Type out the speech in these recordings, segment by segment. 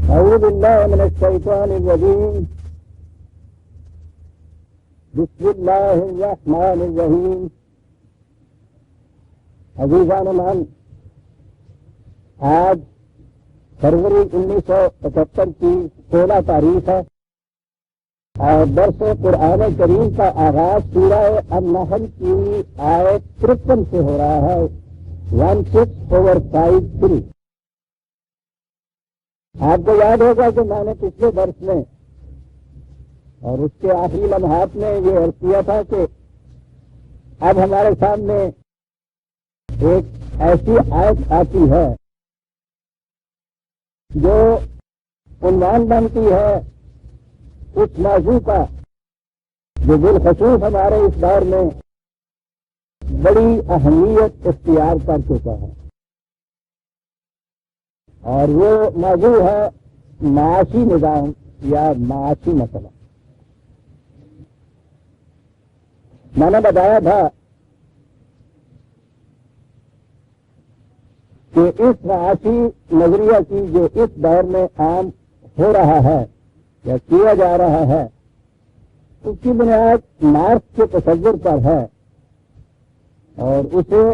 أعوذ بالله من الشيطان الرجيم. بسم الله الرحمن الرحیم. عزیزان من، آج فروری 1975 کی 16 تاریخ ہے اور درس قرآن کریم کا آغاز سورہ النحل کی آیت 53 سے ہو رہا ہے. 16/5-3. آپ کو یاد ہوگا کہ میں نے پچھلے درس میں اور اس کے آخری لمحات میں یہ عرض کیا تھا کہ اب ہمارے سامنے ایک ایسی آیت آتی ہے جو عنوان بنتی ہے اس موضوع کا جو بالخصوص ہمارے اس دور میں بڑی اہمیت اختیار کر چکا ہے، اور وہ موضوع ہے معاشی نظام یا معاشی مسئلہ. میں نے بتایا تھا کہ اس معاشی نظریہ کی جو اس دور میں عام ہو رہا ہے یا کیا جا رہا ہے، اس کی بنیاد مارکس کے تصور پر ہے اور اسے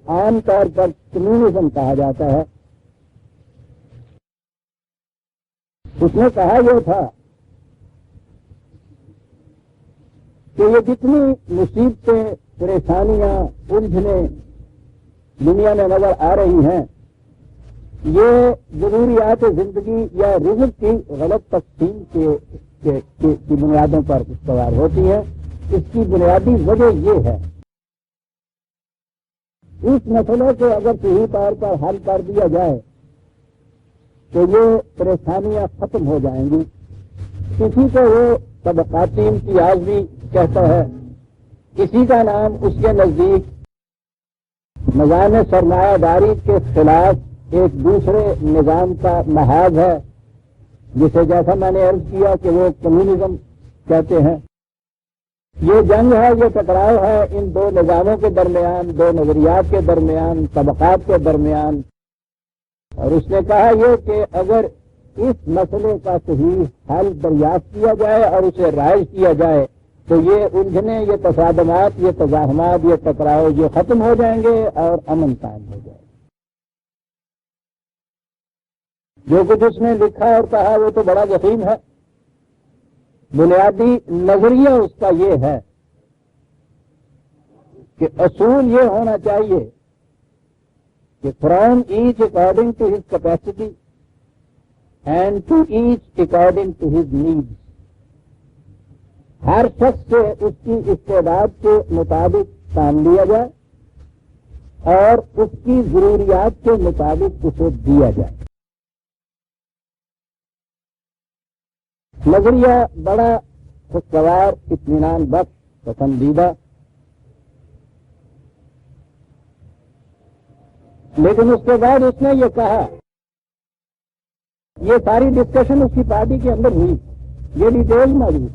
عام طور پر کمیونزم کہا جاتا ہے. اس نے کہا یہ تھا کہ یہ جتنی مصیبتیں، پریشانیاں، الجھنیں دنیا میں نظر آ رہی ہیں، یہ ضروریات زندگی یا رزق کی غلط تقسیم کی بنیادوں پر استوار ہوتی ہے. اس کی بنیادی وجہ یہ ہے، اس مسئلے کو اگر صحیح طور پر حل کر دیا جائے تو یہ پریشانیاں ختم ہو جائیں گی. کسی کو وہ طبقاتی امتیاز بھی کہتا ہے، کسی کا نام اس کے نزدیک نظام سرمایہ داری کے خلاف ایک دوسرے نظام کا محاذ ہے، جسے جیسا میں نے عرض کیا کہ وہ کمیونزم کہتے ہیں. یہ جنگ ہے، یہ ٹکراؤ ہے ان دو نظاموں کے درمیان، دو نظریات کے درمیان، طبقات کے درمیان. اور اس نے کہا یہ کہ اگر اس مسئلے کا صحیح حل دریافت کیا جائے اور اسے رائج کیا جائے تو یہ الجھنیں، یہ تصادمات، یہ تزاحمات، یہ ٹکراؤ یہ ختم ہو جائیں گے اور امن قائم ہو جائے گا. جو کچھ اس نے لکھا اور کہا وہ تو بڑا ضخیم ہے. بنیادی نظریہ اس کا یہ ہے کہ اصول یہ ہونا چاہیے کہ from each according to his capacity and to each according to his needs. ہر شخص سے اس کی استعداد کے مطابق کام لیا جائے اور اس کی ضروریات کے مطابق اسے دیا جائے. نظریہ بڑا خوشگوار، اطمینان بخش، پسندیدہ. لیکن اس کے بعد اس نے یہ کہا، یہ ساری ڈسکشن اس کی پارٹی کے اندر ہوئی، یہ ڈیٹیل موجود.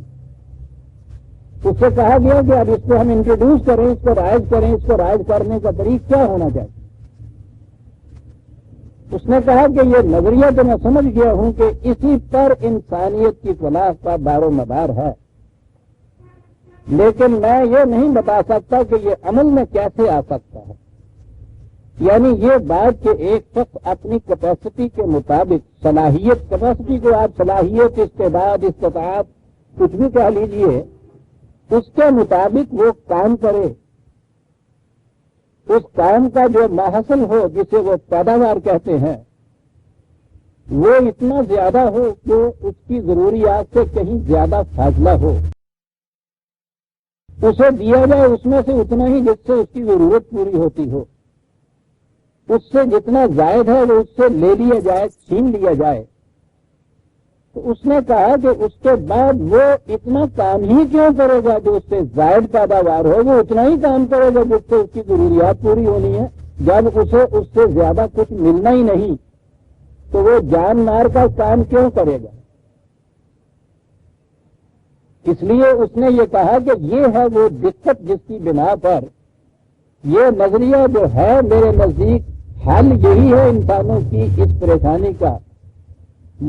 اس سے کہا گیا کہ اب اس کو ہم انٹروڈیوس کریں، اس کو رائج کریں، اس کو رائج کرنے کا طریقہ کیا ہونا چاہیے. اس نے کہا کہ یہ نظریہ تو میں سمجھ گیا ہوں کہ اسی پر انسانیت کی فلاح کا دار و مدار ہے، لیکن میں یہ نہیں بتا سکتا کہ یہ عمل میں کیسے آ سکتا ہے. یعنی یہ بات کہ ایک شخص اپنی کیپیسٹی کے مطابق، صلاحیت، کیپیسٹی کو آپ صلاحیت، استعداد، استطاعت کچھ بھی کہہ لیجئے، اس کے مطابق وہ کام کرے، اس کام کا جو محصول ہو جسے وہ پیداوار کہتے ہیں وہ اتنا زیادہ ہو کہ اس کی ضروریات سے کہیں زیادہ فاصلہ ہو، اسے دیا جائے اس میں سے اتنا ہی جس سے اس کی ضرورت پوری ہوتی ہو. اس سے جتنا زائد ہے وہ اس سے لے لیا جائے، چھین لیا جائے. تو اس نے کہا کہ اس کے بعد وہ اتنا کام ہی کیوں کرے گا جو اس سے زائد پیداوار ہو، وہ اتنا ہی کام کرے گا جس سے اس کی ضروریات پوری ہونی ہے. جب اسے اس سے زیادہ کچھ ملنا ہی نہیں تو وہ جان مار کا کام کیوں کرے گا. اس لیے اس نے یہ کہا کہ یہ ہے وہ دقت جس کی بنا پر یہ نظریہ جو ہے میرے نزدیک حل یہی ہے انسانوں کی اس پریشانی کا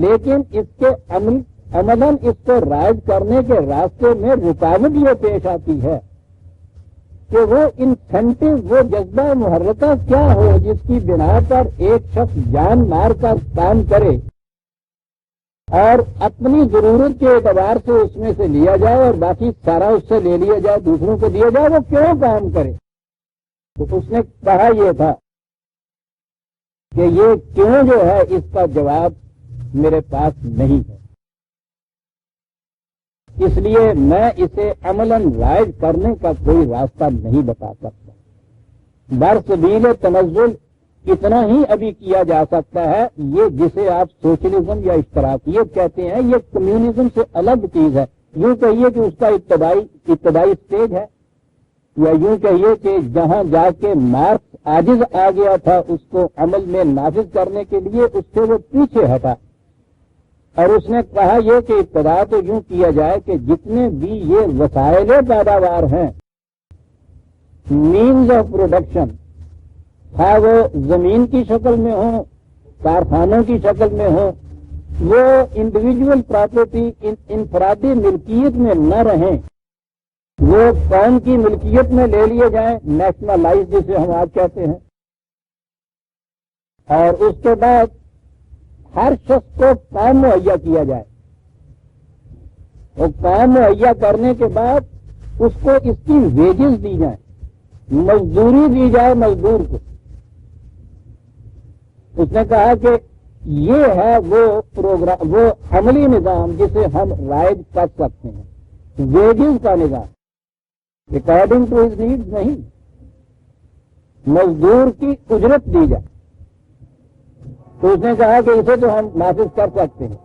لیکن اس کے عملاً اس کو رائج کرنے کے راستے میں رکاوٹ یہ پیش آتی ہے کہ وہ انسینٹو، وہ جذبہ محرکہ کیا ہو جس کی بنا پر ایک شخص جان مار کر کام کرے اور اپنی ضرورت کے اعتبار سے اس میں سے لیا جائے اور باقی سارا اس سے لے لیا جائے، دوسروں کو دیا جائے، وہ کیوں کام کرے؟ تو اس نے کہا یہ تھا کہ یہ کیوں جو ہے اس کا جواب میرے پاس نہیں ہے، اس لیے میں اسے عملاً رائج کرنے کا کوئی راستہ نہیں بتا سکتا۔ برسبیل تنزل اتنا ہی ابھی کیا جا سکتا ہے، یہ جسے آپ سوشلزم یا اشتراکیت کہتے ہیں، یہ کمیونزم سے الگ چیز ہے۔ یوں کہیے کہ اس کا ابتدائی سٹیج ہے، یا یوں کہیے کہ جہاں جا کے مارکس عاجز آ گیا تھا اس کو عمل میں نافذ کرنے کے لیے، اس سے وہ پیچھے ہٹا، اور اس نے کہا یہ کہ ابتدا تو یوں کیا جائے کہ جتنے بھی یہ وسائل پیداوار ہیں، مینز آف پروڈکشن، خواہ وہ زمین کی شکل میں ہوں، کارخانوں کی شکل میں ہوں، وہ انڈیویجول پراپرٹی انفرادی ملکیت میں نہ رہیں، وہ قوم کی ملکیت میں لے لیے جائیں، نیشنلائز جسے ہم آج کہتے ہیں، اور اس کے بعد ہر شخص کو کام مہیا کیا جائے، اور کام مہیا کرنے کے بعد اس کو اس کی ویجز دی جائیں، مزدوری دی جائے مزدور کو۔ اس نے کہا کہ یہ ہے وہ پروگرام، وہ عملی نظام جسے ہم رائج کر سکتے ہیں، ویجز کا نظام، اکارڈنگ ٹو ہز نیڈز نہیں، مزدور کی اجرت دی جائے۔ تو اس نے کہا کہ اسے تو ہم نافذ کر سکتے ہیں۔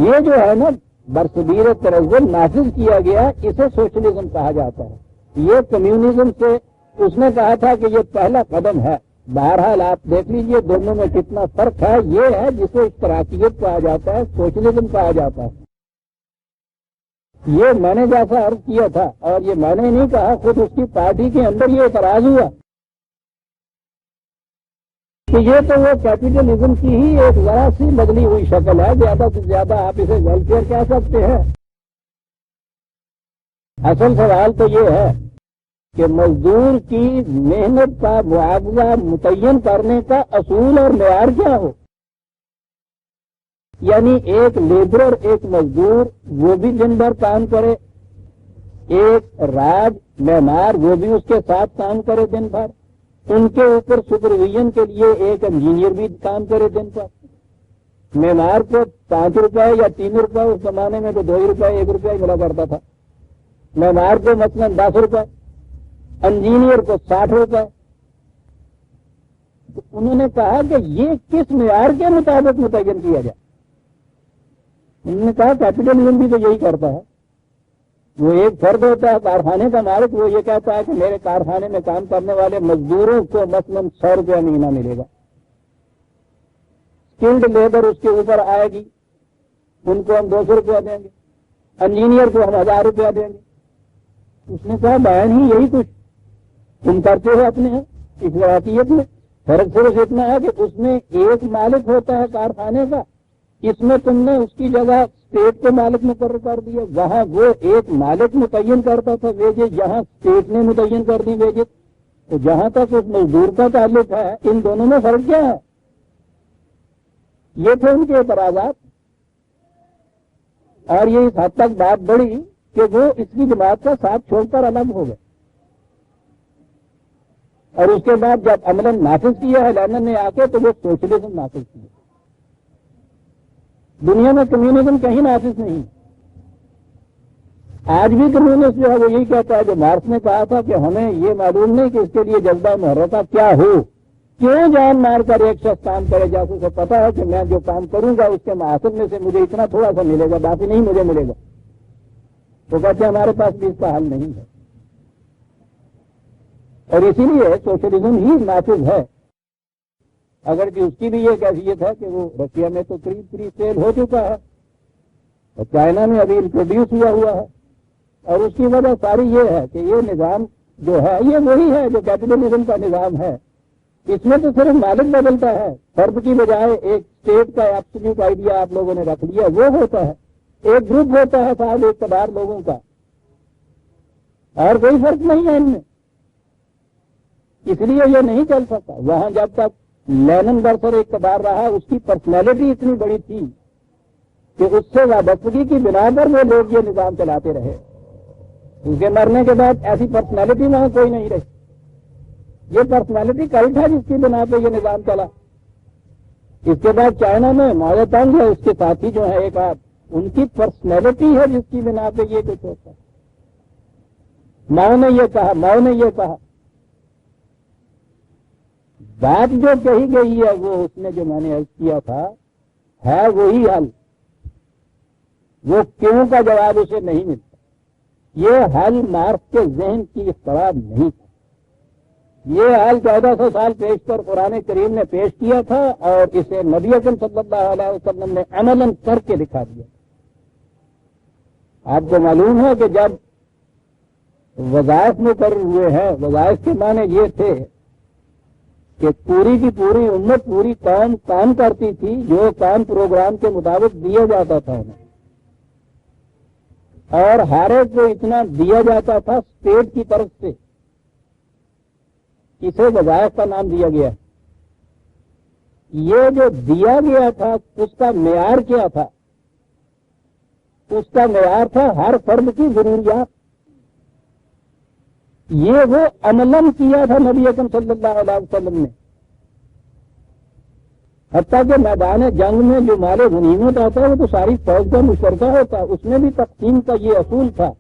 یہ جو ہے نا برصغیر تنزل نافذ کیا گیا، اسے سوشلزم کہا جاتا ہے۔ یہ کمیونزم سے اس نے کہا تھا کہ یہ پہلا قدم ہے۔ بہرحال آپ دیکھ لیجئے دونوں میں کتنا فرق ہے۔ یہ ہے جسے اشتراکیت کہا جاتا ہے، سوشلزم کہا جاتا ہے۔ یہ میں نے جیسا عرض کیا تھا، اور یہ میں نے نہیں کہا، خود اس کی پارٹی کے اندر یہ اعتراض ہوا کہ یہ تو وہ کیپٹلزم کی ہی ایک ذرا سی بدلی ہوئی شکل ہے، زیادہ سے زیادہ آپ اسے ویلفیئر کہہ سکتے ہیں۔ اصل سوال تو یہ ہے کہ مزدور کی محنت کا معاوضہ متعین کرنے کا اصول اور معیار کیا ہو، یعنی ایک لیبرر، ایک مزدور، وہ بھی دن بھر کام کرے، ایک راج معمار وہ بھی اس کے ساتھ کام کرے دن بھر، ان کے اوپر سپرویژن کے لیے ایک انجینئر بھی کام کرے دن پر۔ معمار کو 5 روپے یا 3 روپے، اس زمانے میں تو 2 روپے 1 روپیہ ہی ملا کرتا تھا، معمار کو مثلاً 10 روپے، انجینئر کو 60 روپے۔ تو انہوں نے کہا کہ یہ کس معیار کے مطابق متعین کیا جائے؟ انہوں نے کہا کیپٹلزم بھی تو یہی کرتا ہے۔ وہ ایک فرد ہوتا ہے کارخانے کا مالک، وہ یہ کہتا ہے کہ میرے کارخانے میں کام کرنے والے مزدوروں کو مثلاً 100 روپیہ مہینہ ملے گا، اسکلڈ لیبر اس کے اوپر آئے گی، ان کو ہم 200 روپیہ دیں گے، انجینئر کو ہم 1000 روپیہ دیں گے۔ اس نے کہا بیان ہی یہی کچھ تم کرتے ہو اپنے اشتراکیت میں، فرق صرف اتنا ہے کہ اس میں ایک مالک ہوتا ہے کارخانے کا، اس میں تم نے اس کی جگہ اسٹیٹ کو مالک مقرر کر دیا۔ وہاں وہ ایک مالک متعین کرتا تھا ویجز، یہاں اسٹیٹ نے متعین کر دی ویجز۔ تو جہاں تک اس مزدور کا تعلق ہے، ان دونوں میں فرق کیا ہے؟ یہ تھے ان کے اعتراضات، اور یہ اس حد تک بات بڑھی کہ وہ اس کی جماعت کا ساتھ چھوڑ کر الگ ہو گئے، اور اس کے بعد جب عملاً نافذ کیا ہے لینن نے آ کے، تو وہ سوشلزم نافذ کیا۔ دنیا میں کمیونزم کہیں نافذ نہیں۔ آج بھی کمیونسٹ جو ہے وہ یہی کہتا ہے جو مارکس نے کہا تھا کہ ہمیں یہ معلوم نہیں کہ اس کے لیے جذبہ محرکہ کیا ہو، کیوں جان مار کر ایک شخص کام کرے جیسے اسے پتا ہے کہ میں جو کام کروں گا اس کے محاسن میں سے مجھے اتنا تھوڑا سا ملے گا، باقی نہیں مجھے ملے گا۔ تو کہتے ہیں ہمارے پاس بھی اس کا حل نہیں ہے، اور اسی لیے سوشلزم ہی نافذ ہے، اگر کہ اس کی بھی یہ کیفیت ہے کہ وہ رشیا میں تو قریب سیل ہو چکا ہے، اور چائنا میں ابھی انٹروڈیوس ہوا ہے، اور اس کی وجہ ساری یہ ہے کہ یہ نظام جو ہے یہ وہی ہے جو کیپٹلزم کا نظام ہے، اس میں تو صرف مالک بدلتا ہے، فرد کی بجائے ایک اسٹیٹ کا ایبسولوٹ آئیڈیا آپ لوگوں نے رکھ لیا، وہ ہوتا ہے، ایک گروپ ہوتا ہے صاحب اقتدار لوگوں کا، اور کوئی فرق نہیں ہے ان میں، اس لیے یہ نہیں چل سکتا۔ وہاں جب تک لینن برسر اقتدار رہا، اس کی پرسنالٹی اتنی بڑی تھی کہ اس سے وابستگی کی بنا پر وہ لوگ یہ نظام چلاتے رہے۔ اس کے مرنے کے بعد ایسی پرسنالٹی وہاں کوئی نہیں رہی، یہ پرسنالٹی کل تھا جس کی بنا پہ یہ نظام چلا۔ اس کے بعد چائنا میں ماؤ تنگ ہے، اس کے ساتھی جو ہے ایک آدھ، ان کی پرسنالٹی ہے جس کی بنا پہ یہ کچھ ہوتا ہے۔ ماؤ نے یہ کہا، بات جو کہی گئی ہے وہ اس نے جو میں نے عرض کیا تھا ہے وہی حل، وہ کیوں کا جواب اسے نہیں ملتا۔ یہ حل مارکس کے ذہن کی اختراع نہیں تھا، یہ حل 1400 سال پیش کر قرآن کریم نے پیش کیا تھا، اور اسے نبی اکرم صلی اللہ علیہ وسلم نے عملاً کر کے دکھا دیا۔ آپ کو معلوم ہے کہ جب وظائف مقرر ہوئے ہیں، وظائف کے معنی یہ تھے کہ پوری کی پوری امت، پوری قوم کام کرتی تھی، جو کام پروگرام کے مطابق دیا جاتا تھا انہیں، اور ہر ایک کو اتنا دیا جاتا تھا اسٹیٹ کی طرف سے، اسے وظائف کا نام دیا گیا۔ یہ جو دیا گیا تھا اس کا معیار کیا تھا؟ اس کا معیار تھا ہر فرد کی ضروریات۔ یہ وہ عملاً کیا تھا نبی اکرم صلی اللہ علیہ وسلم نے، حتیٰ کہ میدان جنگ میں جو مال غنیمت آتا ہے وہ تو ساری فوج کا مشترکہ ہوتا ہے، اس میں بھی تقسیم کا یہ اصول تھا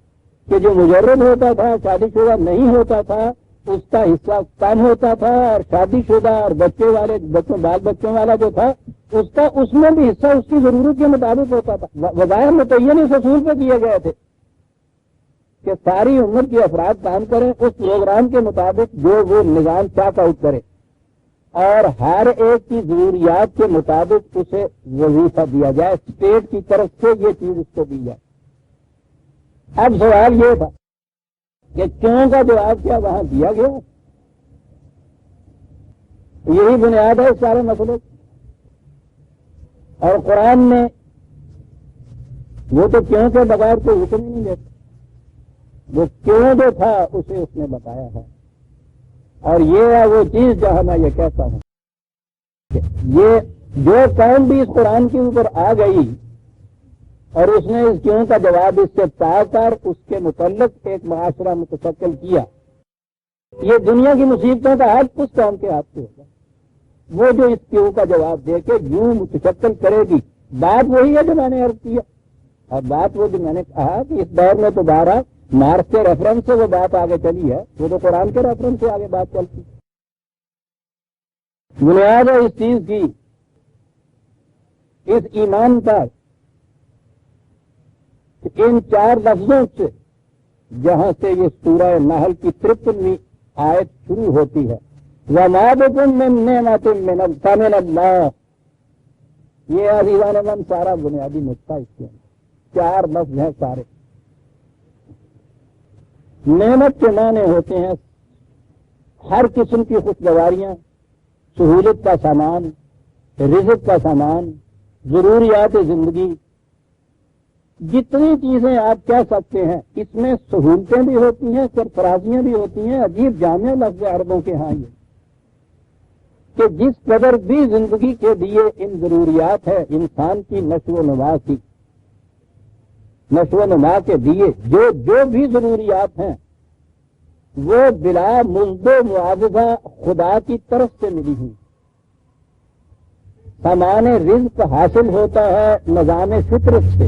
کہ جو مجرد ہوتا تھا، شادی شدہ نہیں ہوتا تھا، اس کا حصہ کم ہوتا تھا، اور شادی شدہ اور بال بچوں والا جو تھا اس میں بھی حصہ اس کی ضرورت کے مطابق ہوتا تھا۔ وظائف متعین اس اصول پہ کیے گئے تھے کہ ساری امت کے افراد کام کریں اس پروگرام کے مطابق جو وہ نظام چاک آؤٹ کرے، اور ہر ایک کی ضروریات کے مطابق اسے وظیفہ دیا جائے، اسٹیٹ کی طرف سے یہ چیز اس کو دی جائے۔ اب سوال یہ تھا کہ کیوں کا جواب کیا وہاں دیا گیا، یہی بنیاد ہے اس سارے مسئلے کی۔ اور قرآن نے وہ تو کیوں کے بغیر کوئی حکم ہی نہیں دیتا، وہ کیوں جو تھا اسے اس نے بتایا ہے، اور یہ ہے وہ چیز جہاں میں یہ کہتا ہوں کہ یہ جو قوم بھی اس قرآن کے اوپر آ گئی اور اس نے اس کیوں کا جواب اس سے پا کر اس کے متعلق ایک معاشرہ متشکل کیا، یہ دنیا کی مصیبتوں کا حل اس قوم کے ہاتھ سے ہوگا، وہ جو اس کیوں کا جواب دے کے یوں متشکل کرے گی۔ بات وہی ہے جو میں نے عرض کیا، اور بات وہ جو میں نے کہا کہ اس دور میں تو بارہ مارکس کے ریفرنس سے وہ بات آگے چلی ہے، وہ تو قرآن کے ریفرنس سے آگے بات چلتی۔ بنیاد ہے اس چیز کی، اس ایمان پر، ان چار لفظوں سے جہاں سے یہ سورہ نحل کی 53ویں آیت شروع ہوتی ہے، وَمَا بِكُم مِّن نِّعْمَةٍ فَمِنَ اللَّهِ، یہ عزیزان من سارا بنیادی نقطہ اس کے چار لفظ ہیں سارے۔ نعمت کے معنی ہوتے ہیں ہر قسم کی خوشگواریاں، سہولت کا سامان، رزق کا سامان، ضروریات زندگی، جتنی چیزیں آپ کہہ سکتے ہیں، اس میں سہولتیں بھی ہوتی ہیں، سرفرازیاں بھی ہوتی ہیں۔ عجیب جامع لفظ عربوں کے ہاں یہ کہ جس قدر بھی زندگی کے لیے ان ضروریات ہے انسان کی نشو و نما کے لیے جو بھی ضروریات ہیں وہ بلا مزد و معاوضہ خدا کی طرف سے ملی ہوئی۔ سامان رزق حاصل ہوتا ہے نظام فطرت سے،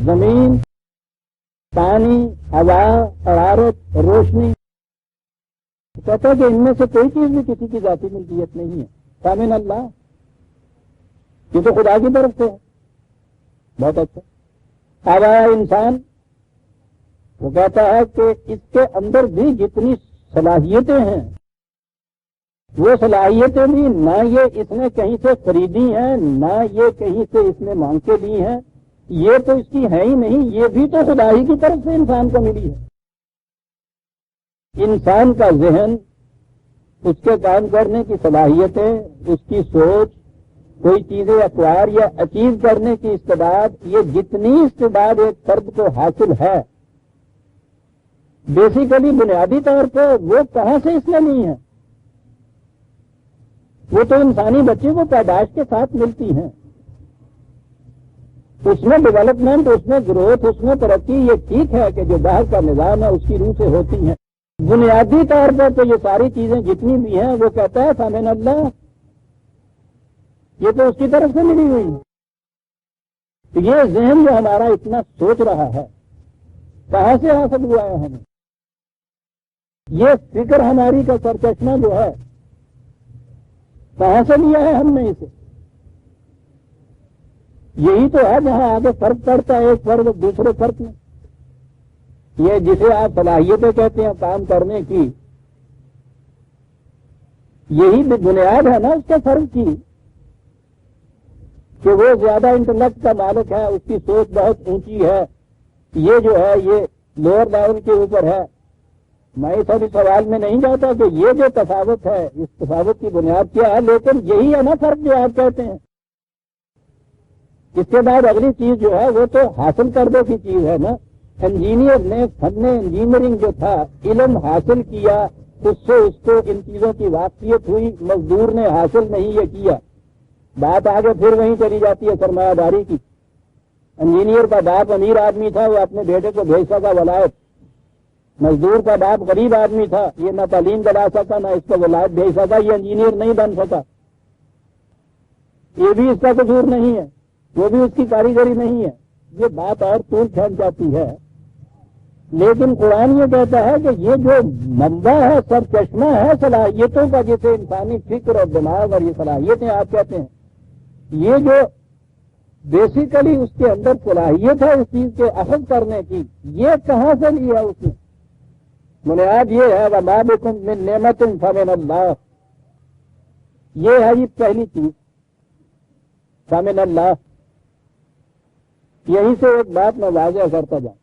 زمین، پانی، ہوا، حرارت، روشنی، کہتا ہے کہ ان میں سے کوئی چیز بھی کسی کی ذاتی ملکیت نہیں ہے، فمن اللہ، یہ تو خدا کی طرف سے ہے۔ بہت اچھا۔ ہوا انسان، وہ کہتا ہے کہ اس کے اندر بھی جتنی صلاحیتیں ہیں وہ صلاحیتیں بھی نہ یہ اس نے کہیں سے خریدی ہیں، نہ یہ کہیں سے اس نے مانگ کے دی ہیں، یہ تو اس کی ہے ہی نہیں، یہ بھی تو خدا ہی کی طرف سے انسان کو ملی ہے۔ انسان کا ذہن اس کے کام کرنے کی صلاحیتیں، اس کی سوچ، کوئی چیزیں اکوائر یا اچیو کرنے کی استعداد، یہ جتنی استعداد ایک فرد کو حاصل ہے بیسیکلی بنیادی طور پہ وہ کہاں سے اس میں نہیں ہے؟ وہ تو انسانی بچے کو پیدائش کے ساتھ ملتی ہیں. اس میں ڈیولپمنٹ، اس میں گروتھ، اس میں ترقی، یہ ٹھیک ہے کہ جو باہر کا نظام ہے اس کی روح سے ہوتی ہیں. بنیادی طور پر تو یہ ساری چیزیں جتنی بھی ہیں وہ کہتا ہے فمن اللہ، یہ تو اس کی طرف سے ملی ہوئی ہے. تو یہ ذہن جو ہمارا اتنا سوچ رہا ہے کہاں سے حاصل ہوا ہے ہمیں؟ یہ فکر ہماری کا سرچشمہ جو ہے کہاں سے لیا ہے ہم نے اسے؟ یہی تو ہے جہاں آگے فرق پڑتا ہے ایک فرق دوسرے فرق میں. یہ جسے آپ صلاحیتیں کہتے ہیں کام کرنے کی، یہی بنیاد ہے نا اس کے فرق کی، کہ وہ زیادہ انٹلیکٹ کا مالک ہے، اس کی سوچ بہت اونچی ہے، یہ جو ہے یہ لوور لیول کے اوپر ہے. میں اس ابھی سوال میں نہیں جاتا کہ یہ جو تفاوت ہے اس تفاوت کی بنیاد کیا ہے، لیکن یہی ہے نا فرق جو آپ کہتے ہیں. اس کے بعد اگلی چیز جو ہے وہ تو حاصل کرنے کی چیز ہے نا. انجینئر نے فن انجینئرنگ جو تھا علم حاصل کیا، اس سے اس کو ان چیزوں کی واقفیت ہوئی. مزدور نے حاصل نہیں یہ کیا، بات آگے پھر وہیں چلی جاتی ہے سرمایہ داری کی. انجینئر کا باپ امیر آدمی تھا، وہ اپنے بیٹے کو بھیج سکا ولایت. مزدور کا باپ غریب آدمی تھا، یہ نہ تعلیم دلا سکا نہ اس کو ولایت بھیج سکا، یہ انجینئر نہیں بن سکا. یہ بھی اس کا قصور نہیں ہے، وہ بھی اس کی کاریگری نہیں ہے. یہ بات اور طول کھینچ جاتی ہے. لیکن قرآن یہ کہتا ہے کہ یہ جو منبع ہے، سر چشمہ ہے صلاحیتوں کا، جسے انسانی فکر اور دماغ اور یہ صلاحیتیں آپ کہتے ہیں، یہ جو بیسیکلی اس کے اندر صلاحیت ہے اس چیز کے اخذ کرنے کی، یہ کہاں سے لیا اس نے؟ بنیاد یہ ہے وَمَا بِكُم مِّن نِّعْمَةٍ فَمِنَ اللَّهِ. یہ ہے یہ پہلی چیز، فَمِنَ اللَّهِ. یہیں سے ایک بات میں واضح کرتا جاؤں.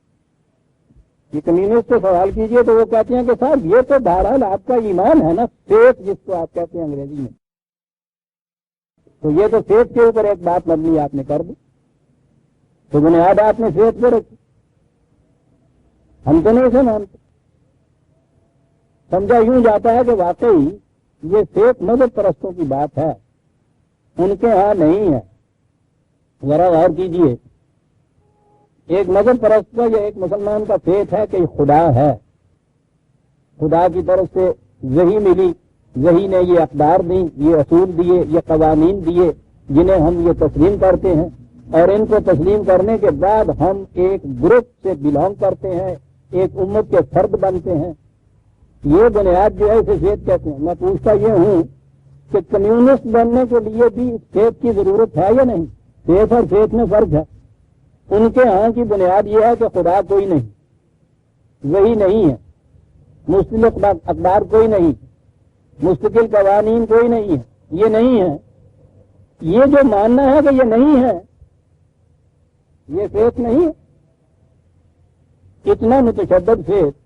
یہ کمیونسٹ سے سوال کیجئے تو وہ کہتے ہیں کہ صاحب یہ تو بہرحال آپ کا ایمان ہے نا، فیتھ جس کو آپ کہتے ہیں انگریزی میں. تو یہ تو فیتھ کے اوپر ایک بات مبنی آپ نے کر دی، تو بنیاد آپ نے فیتھ پہ رکھی. ہم تو نہیں اسے مانتے. سمجھا یوں جاتا ہے کہ واقعی یہ فیتھ مذہب پرستوں کی بات ہے، ان کے ہاں نہیں ہے. ذرا غور کیجئے، ایک مذہب پرست کا یا ایک مسلمان کا فیتھ ہے کہ خدا ہے، خدا کی طرف سے وحی ملی، وحی نے یہ اقدار دی، یہ اصول دیے، یہ قوانین دیے جنہیں ہم یہ تسلیم کرتے ہیں، اور ان کو تسلیم کرنے کے بعد ہم ایک گروپ سے بلانگ کرتے ہیں، ایک امت کے فرد بنتے ہیں. یہ بنیاد جو ہے اسے فیتھ کہتے ہیں. میں پوچھتا یہ ہوں کہ کمیونسٹ بننے کے لیے بھی اس فیتھ کی ضرورت ہے یا نہیں؟ فیتھ اور فیتھ میں فرق ہے. ان کے ہاں کی بنیاد یہ ہے کہ خدا کوئی نہیں، وہی نہیں ہے، مستقل اقدار کوئی نہیں، مستقل قوانین کوئی نہیں ہے. یہ نہیں ہے. یہ جو ماننا ہے کہ یہ نہیں ہے، یہ فیتھ نہیں ہے. اتنا متشدد فیتھ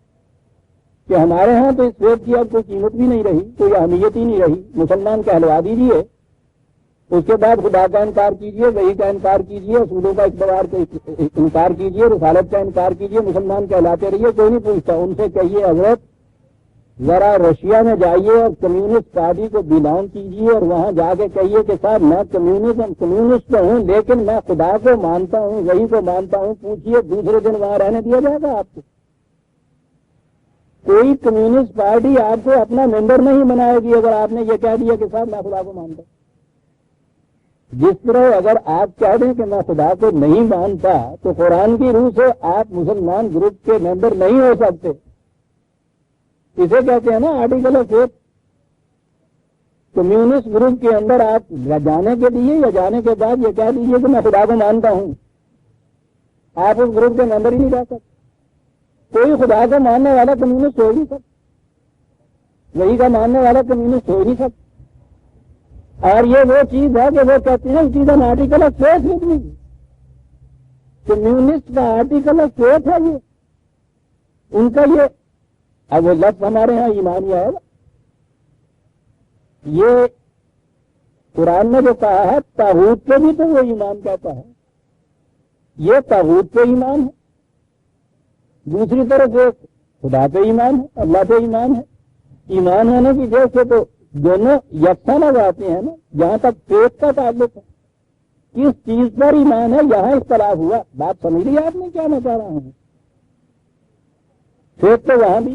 کہ ہمارے ہاں تو اس فیتھ کی اب کوئی قیمت بھی نہیں رہی، کوئی اہمیت ہی نہیں رہی. مسلمان کہلوا دیجیے، اس کے بعد خدا کا انکار کیجیے، وحی کا انکار کیجیے، اصولوں کا اقتدار کا انکار کیجیے، رسالت کا انکار کیجیے، مسلمان کہلاتے رہیے. کوئی نہیں پوچھتا. ان سے کہیے حضرت ذرا رشیا میں جائیے اور کمیونسٹ پارٹی کو بلانگ کیجیے، اور وہاں جا کے کہیے کہ صاحب میں کمیونسٹ ہوں لیکن میں خدا کو مانتا ہوں، وحی کو مانتا ہوں. پوچھیے دوسرے دن وہاں رہنے دیا جائے گا آپ کو؟ کوئی کمیونسٹ پارٹی آپ کو اپنا ممبر نہیں بنائے گی اگر آپ نے یہ کہہ دیا کہ صاحب میں خدا کو مانتا ہوں. جس طرح اگر آپ کہہ دیں کہ میں خدا کو نہیں مانتا تو قرآن کی روح سے آپ مسلمان گروپ کے ممبر نہیں ہو سکتے. اسے کہتے ہیں نا article of faith. Communist group کے اندر آپ جانے کے لیے یا جانے کے بعد یہ کہہ دیجیے کہ میں خدا کو مانتا ہوں، آپ اس گروپ کے ممبر ہی نہیں رہ سکتے. کوئی خدا کو ماننے والا کمیونسٹ ہو نہیں سکتا، وہی کا ماننے والا کمیونسٹ ہو نہیں سکتا. اور یہ وہ چیز ہے کہ وہ کہتے ہیں چیز ہے آرٹیکل آف فیتھ نہیں. کمیونسٹ کا آرٹیکل آف فیتھ ہے یہ ان کا. یہ اب وہ لفظ ہمارے ہاں ایمان ہی آئے گا. یہ قرآن نے جو کہا ہے طاغوت پہ بھی تو وہ ایمان کہتا ہے، یہ طاغوت پہ ایمان ہے، دوسری طرف ایک خدا پہ ایمان ہے، اللہ پہ ایمان ہے۔ ایمان ہونے کی وجہ سے تو دونوں یکساں نظر آتے ہیں نا۔ جہاں تک فیت کا تعلق ہے، کس چیز پر ایمان ہے یہاں اختلاف ہوا۔ بات سمجھ لی آپ نے کیا میں کہہ رہا ہوں؟ فیت تو وہاں بھی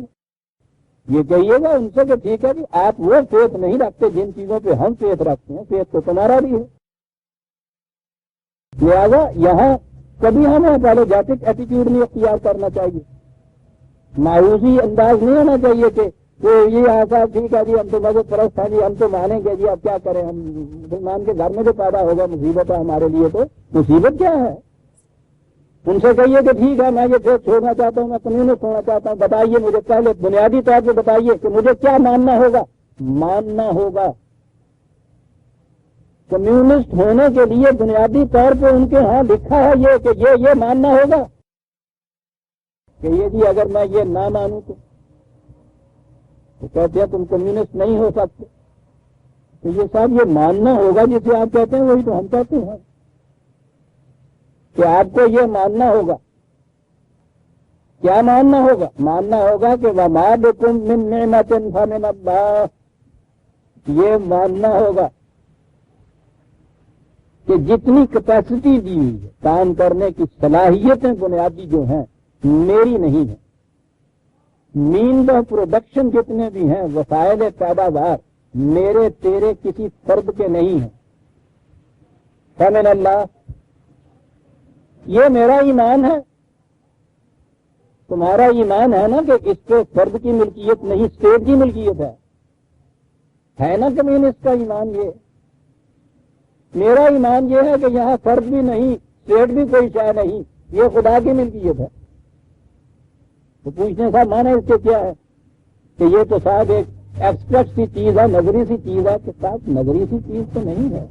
یہ کہیے گا ان سے کہ ٹھیک ہے جی آپ وہ فیت نہیں رکھتے جن چیزوں پہ ہم فیت رکھتے ہیں، فیت تو تمہارا بھی ہے، لہذا یہاں کبھی ہمیں اپالوجیٹک ایٹیٹیوڈ نہیں اختیار کرنا چاہیے، مایوسی انداز نہیں ہونا چاہیے کہ یہ آسا ٹھیک ہے جی ہم تو مذہب پرست ہیں جی ہم تو مانیں گے جی اب کیا کریں، ہم مسلمان کے گھر میں جو پیدا ہوگا مصیبت ہے ہمارے لیے، تو مصیبت کیا ہے؟ ان سے کہیے کہ ٹھیک ہے میں یہ پھر چھوڑنا چاہتا ہوں، میں کمیونسٹ ہونا چاہتا ہوں، بتائیے مجھے پہلے بنیادی طور پہ بتائیے کہ مجھے کیا ماننا ہوگا۔ ماننا ہوگا کمیونسٹ ہونے کے لیے بنیادی طور پہ ان کے ہاں لکھا ہے یہ کہ یہ ماننا ہوگا کہ یہ جی اگر میں یہ نہ مانوں تو کہتے ہیں تم کمیونسٹ نہیں ہو سکتے۔ تو یہ صاحب یہ ماننا ہوگا جسے آپ کہتے ہیں وہی تو ہم کہتے ہیں کہ آپ کو یہ ماننا ہوگا۔ کیا ماننا ہوگا؟ ماننا ہوگا کہ وَمَا بِكُم مِّن نِّعْمَةٍ فَمِنَ اللَّهِ، یہ ماننا ہوگا کہ جتنی کیپیسٹی دی ہوئی ہے کام کرنے کی صلاحیتیں بنیادی جو ہیں میری نہیں ہیں، مینز آف پروڈکشن جتنے بھی ہیں وسائل پیداوار میرے تیرے کسی فرد کے نہیں ہیں۔ فَمِنَ اللَّهِ، یہ میرا ایمان ہے۔ تمہارا ایمان ہے نا کہ اس پہ فرد کی ملکیت نہیں اسٹیٹ کی ملکیت ہے نا کمیونسٹ کا ایمان یہ۔ میرا ایمان یہ ہے کہ یہاں فرد بھی نہیں اسٹیٹ بھی کوئی شے نہیں، یہ خدا کی ملکیت ہے۔ تو پوچھنے صاحب مانا اس کے کیا ہے کہ یہ تو صاحب ایک ایبسٹریکٹ سی چیز ہے، نظری سی چیز ہے، کہ صاحب نظری سی چیز تو نہیں ہے۔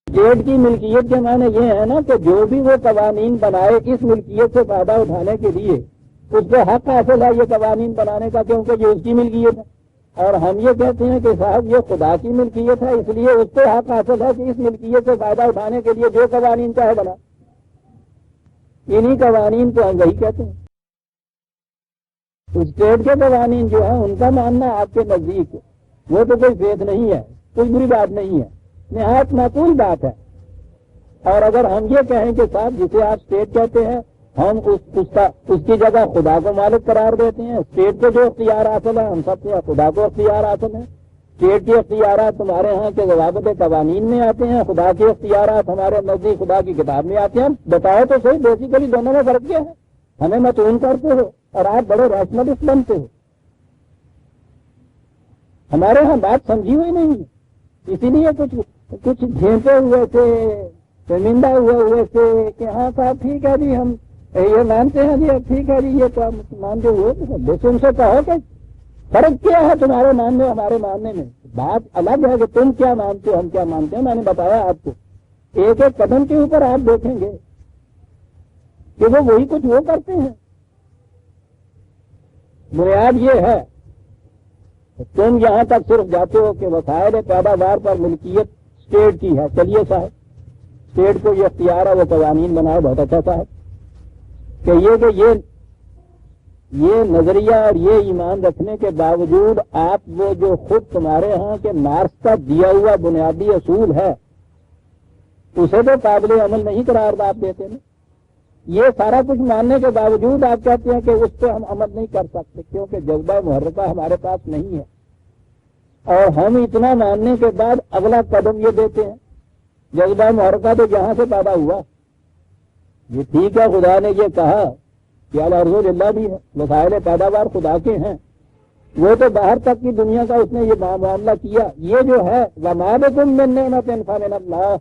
اسٹیٹ کی ملکیت کے معنی یہ ہے نا کہ جو بھی وہ قوانین بنائے اس ملکیت سے فائدہ اٹھانے کے لیے اس کو حق حاصل ہے یہ قوانین بنانے کا، کیونکہ یہ اس کی ملکیت ہے۔ اور ہم یہ کہتے ہیں کہ صاحب یہ خدا کی ملکیت ہے، اس لیے اس کو حق حاصل ہے کہ اس ملکیت سے فائدہ اٹھانے کے لیے جو قوانین چاہے بنا۔ انہی قوانین کو ہم وہی کہتے ہیں۔ اسٹیٹ کے قوانین جو ہیں ان کا ماننا آپ کے نزدیک وہ تو کوئی فیت نہیں ہے، کوئی بری بات نہیں ہے، نہایت معقول بات ہے۔ اور اگر ہم یہ کہیں کہ صاحب جسے آپ اسٹیٹ کہتے ہیں ہم اس کی جگہ خدا کو مالک قرار دیتے ہیں، اسٹیٹ کو جو اختیار حاصل ہے ہم سب سے خدا کو اختیار حاصل ہے، اسٹیٹ کے اختیارات تمہارے ہاں کے ضوابط قوانین میں آتے ہیں، خدا کے اختیارات ہمارے نزدیک خدا کی کتاب میں آتے ہیں۔ بتاؤ تو صحیح بیسیکلی دونوں میں فرق کیا ہے؟ ہمیں متون کرتے ہو اور آپ بڑے ریشنلسٹ بنتے ہو۔ ہمارے ہاں بات سمجھی ہوئی نہیں ہے، اسی لیے کچھ جھینپے ہوئے تھے، شرمندہ ہوئے تھے کہ ہاں صاحب ٹھیک ہے جی ہم یہ مانتے ہیں جی اب ٹھیک ہے جی یہ تو مانتے ہوئے جیسے ان سے کہو کہ فرق کیا ہے تمہارے ماننے ہمارے ماننے میں؟ بات الگ ہے کہ تم کیا مانتے ہو ہم کیا مانتے ہیں۔ میں نے بتایا آپ کو ایک ایک قدم کے اوپر آپ دیکھیں گے کہ وہ وہی کچھ وہ کرتے ہیں۔ بنیاد یہ ہے تم یہاں تک صرف جاتے ہو کہ وسائل پیداوار پر ملکیت اسٹیٹ کی ہے، چلیے صاحب اسٹیٹ کو یہ اختیار ہے وہ قوانین بنائے، بہت اچھا صاحب کہ یہ نظریہ اور یہ ایمان رکھنے کے باوجود آپ وہ جو خود تمہارے ہاں کے مارکس کا دیا ہوا بنیادی اصول ہے اسے تو قابل عمل نہیں قرار آپ دیتے نا۔ یہ سارا کچھ ماننے کے باوجود آپ کہتے ہیں کہ اس پہ ہم عمل نہیں کر سکتے کیونکہ جذبہ محرکہ ہمارے پاس نہیں ہے، اور ہم اتنا ماننے کے بعد اگلا قدم یہ دیتے ہیں جذبہ محرکہ تو جہاں سے پیدا ہوا۔ یہ ٹھیک ہے خدا نے یہ کہا کہ الارض للہ بھی ہے، وسائل پیداوار خدا کے ہیں، وہ تو باہر تک کی دنیا کا اس نے یہ معاملہ کیا۔ یہ جو ہے وَمَا بِكُم مِّن نِّعْمَةٍ فَمِنَ اللَّهِ،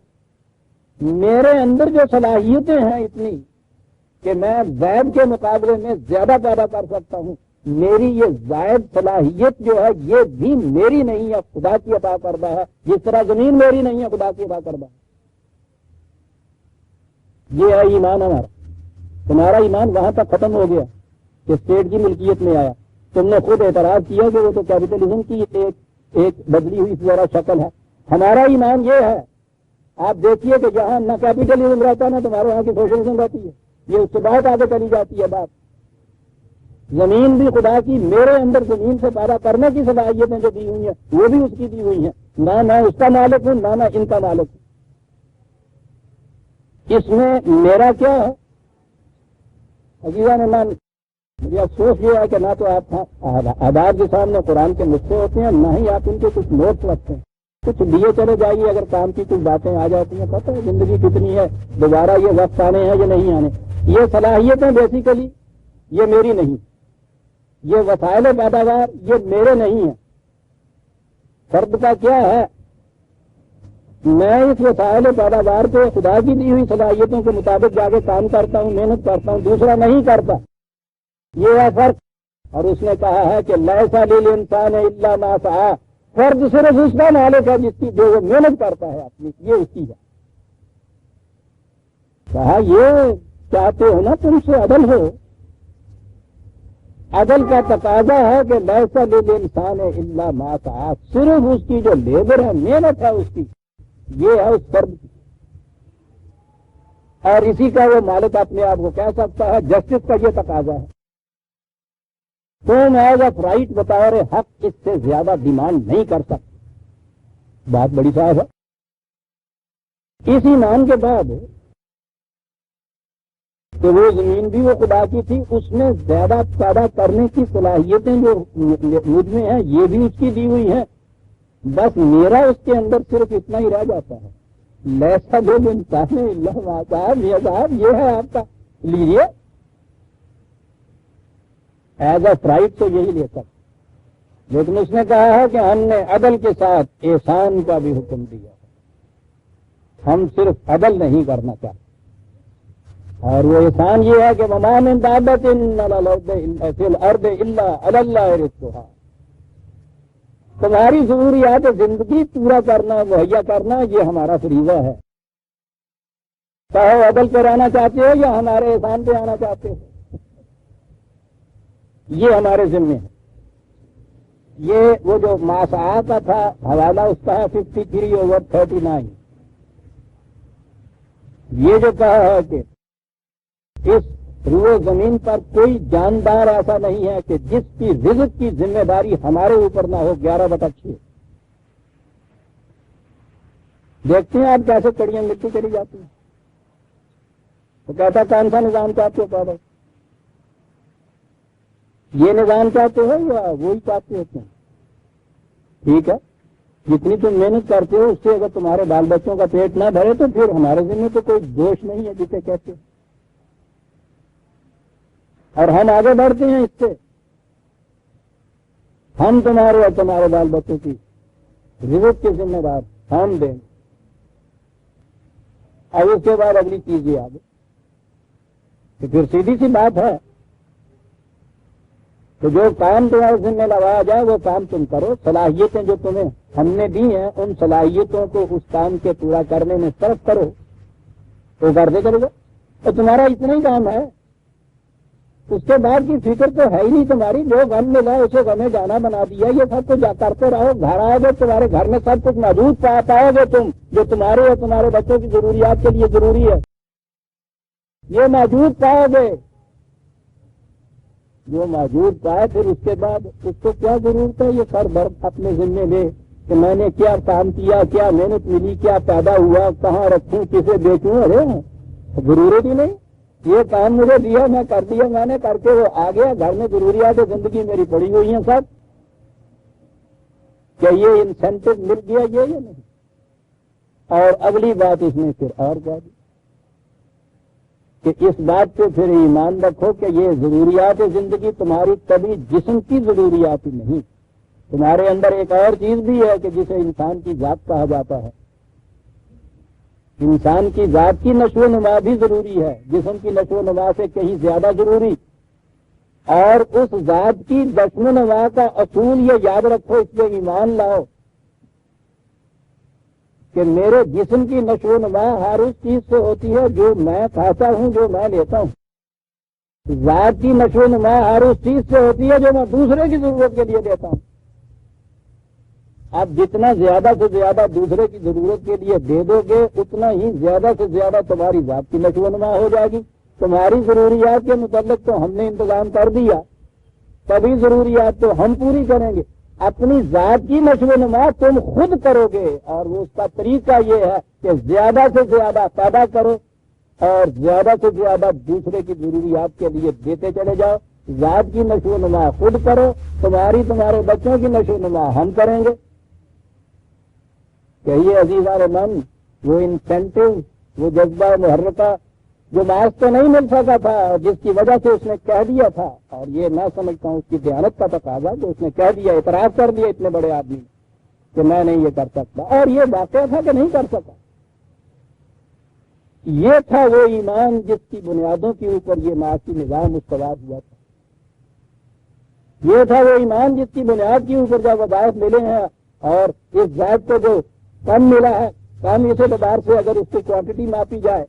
میرے اندر جو صلاحیتیں ہیں اتنی کہ میں زائد کے مقابلے میں زیادہ پیدا کر سکتا ہوں، میری یہ زائد صلاحیت جو ہے یہ بھی میری نہیں ہے، خدا کی عطا کردہ ہے، جس طرح زمین میری نہیں ہے خدا کی عطا کردہ ہے۔ یہ ہے ایمان ہمارا۔ تمہارا ایمان وہاں تک ختم ہو گیا کہ اسٹیٹ کی ملکیت میں آیا، تم نے خود اعتراض کیا کہ وہ تو کیپٹلزم کی ایک ایک بدلی ہوئی ذرا شکل ہے. ہمارا ایمان یہ ہے، آپ دیکھیے کہ جہاں نہ کیپیٹلزم رہتا ہے نہ تمہارے یہاں کی سوشلزم رہتی ہے. یہ اس سے بہت آگے چلی جاتی ہے بات. زمین بھی خدا کی، میرے اندر زمین سے پیدا کرنے کی صلاحیتیں جو دی ہوئی ہیں وہ بھی اس کی دی ہوئی ہیں. نہ میں اس کا مالک ہوں نہ میں ان کا مالک ہوں. اس میں میرا کیا ہے؟ عزیزان اللہ، مجھے افسوس یہ ہے کہ نہ تو آپ آداب کے سامنے قرآن کے نسخے ہوتے ہیں، نہ ہی آپ ان کے کچھ نوٹس رکھتے ہیں. کچھ لیے چلے جائیے، اگر کام کی کچھ باتیں آ جاتی ہیں. پتہ ہے زندگی کتنی ہے، دوبارہ یہ وقت آنے ہیں یا نہیں آنے. یہ صلاحیتیں بیسیکلی یہ میری نہیں، یہ وسائل پیداوار یہ میرے نہیں ہیں. فرد کا کیا ہے؟ میں اس وسائل پیداوار کو خدا کی دی ہوئی صلاحیتوں کے مطابق جا کے کام کرتا ہوں، محنت کرتا ہوں، دوسرا نہیں کرتا. یہ ہے فرق. اور اس نے کہا ہے کہ لیسا للانسان الا ما سعی، فرد صرف اس کا مالک ہے جس کی جو وہ محنت کرتا ہے اپنی، یہ اس کی ہے. کہا یہ چاہتے ہو نا تم سے عدل ہو. عدل کا تقاضا ہے کہ لیسا للانسان الا ما سعی، صرف اس کی جو لیبر ہے، محنت ہے اس کی، یہ ہے اس فرد کی. اور اسی کا وہ مالک اپنے آپ کو کہہ سکتا ہے. جسٹس کا یہ تقاضا ہے. تم ایز اے رائٹ بطور حق اس سے زیادہ ڈیمانڈ نہیں کر سکتے. بات بڑی صاف ہے. اس ایمان کے بعد کہ وہ زمین بھی وہ خدا کی تھی، اس میں زیادہ پیدا کرنے کی صلاحیتیں جو مجھ میں ہیں یہ بھی اس کی دی ہوئی ہیں. بس میرا اس کے اندر صرف اتنا ہی رہ جاتا ہے. لیسا للانسان الا ما سعی، یہ صاحب یہ ہے آپ کا، لیجیے. ایز اے رائٹ تو یہی لے سکتے. لیکن اس نے کہا ہے کہ ہم نے عدل کے ساتھ احسان کا بھی حکم دیا. ہم صرف عدل نہیں کرنا چاہتے. اور وہ احسان یہ ہے کہ وما من دابۃ فی الارض الا علی اللہ رزقها، تمہاری ضروریات زندگی پورا کرنا، مہیا کرنا، یہ ہمارا فریضہ ہے. چاہے عدل پہ رہنا چاہتے ہو یا ہمارے احسان پہ آنا چاہتے ہو، یہ ہمارے ذمے ہے. یہ وہ جو ماسعہ کا تھا حوالہ اس کا ہے 53/39. یہ جو کہا ہے کہ اس روئے زمین پر کوئی جاندار ایسا نہیں ہے کہ جس کی رزق کی ذمہ داری ہمارے اوپر نہ ہو. 11/6. دیکھتے ہیں آپ کیسے کڑیاں مٹی چلی جاتی ہیں. تو کہتا کون سا نظام چاہتے ہو پیدا؟ یہ نظام چاہتے ہو یا وہی چاہتے ہوتے ہیں؟ ٹھیک ہے، جتنی تم محنت کرتے ہو اس سے اگر تمہارے بال بچوں کا پیٹ نہ بھرے تو پھر ہمارے ذمہ تو کوئی دوش نہیں ہے جسے کہتے ہیں. اور ہم آگے بڑھتے ہیں اس سے. ہم تمہارے اور تمہارے بال بچوں کی رزق کے ذمہ دار ہم دیں. اور اس کے بعد اگلی چیز یہ آگے کہ پھر سیدھی سی بات ہے کہ جو کام تمہارے ذمہ لگایا جائے وہ کام تم کرو. صلاحیتیں جو تمہیں ہم نے دی ہیں ان صلاحیتوں کو اس کام کے پورا کرنے میں صرف کرو تو کرتے چلو گے. تو تمہارا اتنا ہی کام ہے. اس کے بعد کی فکر تو ہے ہی نہیں تمہاری. جو غم ملا اسے غمیں جانا بنا دیا. یہ سب کچھ کرتے رہو. گھر آؤ گے تمہارے گھر میں سب کچھ موجود پاؤ گے تم جو تمہارے اور تمہارے بچوں کی ضروریات کے لیے ضروری ہے. یہ موجود پاؤ گے. جو موجود پائے پھر اس کے بعد اس کو کیا ضرورت ہے یہ سر برف اپنے ذمے لے کہ میں نے کیا کام کیا، کیا محنت ملی، کیا پیدا ہوا، کہاں رکھوں، کسے بیچوں. ارے ضرورت ہی نہیں. یہ کام مجھے دیا میں کر دیا، میں نے کر کے وہ آ گیا. گھر میں ضروریات زندگی میری پڑی ہوئی ہیں سب. کیا یہ انسینٹو مل گیا یہ یا نہیں؟ اور اگلی بات اس میں پھر اور کیا دی کہ اس بات پہ پھر ایمان رکھو کہ یہ ضروریات زندگی تمہاری کبھی جسم کی ضروریات ہی نہیں. تمہارے اندر ایک اور چیز بھی ہے کہ جسے انسان کی ذات کہا جاتا ہے. انسان کی ذات کی نشو و نما بھی ضروری ہے، جسم کی نشو و نما سے کہیں زیادہ ضروری. اور اس ذات کی نشو و نما کا اصول یہ یاد رکھو، اس پہ ایمان لاؤ کہ میرے جسم کی نشو و نما ہر اس چیز سے ہوتی ہے جو میں کھاتا ہوں، جو میں لیتا ہوں. ذات کی نشو و نما ہر اس چیز سے ہوتی ہے جو میں دوسرے کی ضرورت کے لیے دیتا ہوں. آپ جتنا زیادہ سے زیادہ دوسرے کی ضرورت کے لیے دے دو گے اتنا ہی زیادہ سے زیادہ تمہاری ذات کی نشو و نما ہو جائے گی. تمہاری ضروریات کے متعلق تو ہم نے انتظام کر دیا, تبھی ضروریات تو ہم پوری کریں گے. اپنی ذات کی نشو و نما تم خود کرو گے, اور وہ اس کا طریقہ یہ ہے کہ زیادہ سے زیادہ پیدا کرو اور زیادہ سے زیادہ دوسرے کی ضروریات کے لیے دیتے چلے جاؤ. ذات کی نشو و نما خود کرو, تمہارے بچوں کی نشو و نما ہم کریں گے. کہیے عزیزان من, وہ انسینٹو, وہ جذبہ محرکہ جو معاذ تو نہیں مل سکا تھا, جس کی وجہ سے اس نے کہہ دیا تھا, اور یہ میں سمجھتا ہوں اس کی دیانت کا تقاضا جو اس نے کہہ دیا, اعتراف کر دیا اتنے بڑے آدمی کہ میں نہیں یہ کر سکتا, اور یہ واقعہ تھا کہ نہیں کر سکا. یہ تھا وہ ایمان جس کی بنیادوں کے اوپر یہ معاشی نظام استوار ہوا تھا. یہ تھا وہ ایمان جس کی بنیاد کے اوپر جب وظائف ملے ہیں, اور اس ذات کو جو کم ملا ہے, کم اس اعتبار سے اگر اس کی کوانٹٹی ماپی جائے,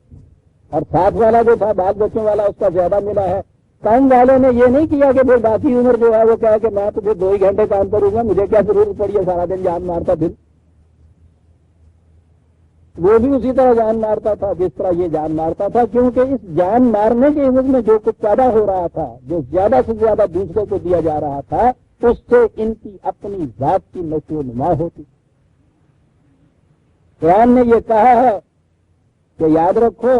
اور ساتھ والا جو تھا بال بچوں والا اس کا زیادہ ملا ہے. کام والے نے یہ نہیں کیا کہ پھر باقی عمر جو ہے وہ کہا کہ میں تو پھر 2 ہی گھنٹے کام کروں گا, مجھے کیا ضرورت پڑی ہے سارا دن جان مارتا پھر. وہ بھی اسی طرح جان مارتا تھا جس طرح یہ جان مارتا تھا, کیونکہ اس جان مارنے کے عوض میں جو کچھ پیدا ہو رہا تھا, جو زیادہ سے زیادہ دوسرے کو دیا جا رہا تھا, اس سے ان کی اپنی ذات کی نشو و نما ہوتی. قرآن نے یہ کہا ہے کہ یاد رکھو,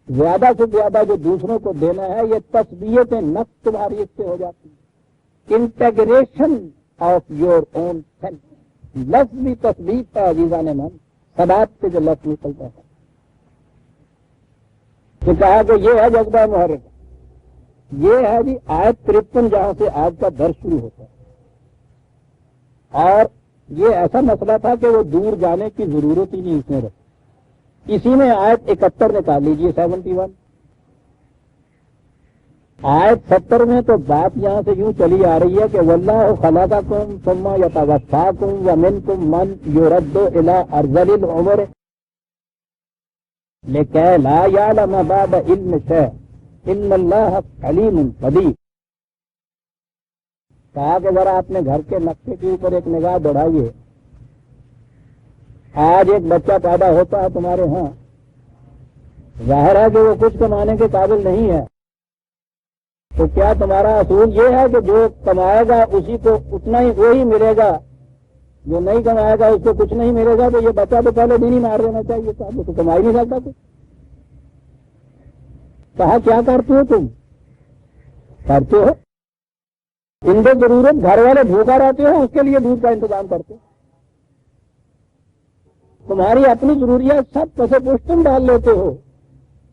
زیادہ سے زیادہ جو دوسروں کو دینا ہے یہ تثبیت نفس تمہاری اس سے ہو جاتی ہے. Integration of your own self. لفظ بھی تثبیت ہے عزیزان من, صدات سے جو لفظ نکلتا ہے. تو کہا کہ یہ ہے جذبہ محرک. یہ ہے جی آیت 53 جہاں سے آج کا درس شروع ہوتا ہے. اور یہ ایسا مسئلہ تھا کہ وہ دور جانے کی ضرورت ہی نہیں اس نے رکھی. اسی میں آیت 71 نکال لیجیے, 71. آیت 70 میں تو بات یہاں سے یوں چلی آ رہی ہے کہ واللہ خلقکم ثم یتوفاکم ومنکم من یرد الی ارذل العمر لکی لا یعلم بعد علم شیء ان اللہ علیم قدیر. کہا کہ ذرا اپنے گھر کے نقشے کے اوپر ایک نگاہ دوڑائیے. آج ایک بچہ پیدا ہوتا ہے تمہارے ہاں, ظاہر ہے کہ وہ کچھ کمانے کے قابل نہیں ہے, تو کیا تمہارا اصول یہ ہے کہ جو کمائے گا اسی کو اتنا ہی وہی ملے گا, جو نہیں کمائے گا اس کو کچھ نہیں ملے گا؟ تو یہ بچہ تو پہلے دن ہی مار دینا چاہیے تھا, وہ تو کما ہی نہیں سکتا. تو کہا کیا کرتے ہو تم؟ کرتے ہو ان کو ضرورت, گھر والے بھوکا رہتے ہو اس کے لیے دودھ کا انتظام کرتے ہو. تمہاری اپنی ضروریات سب پسے پوچھ تم ڈال لیتے ہو,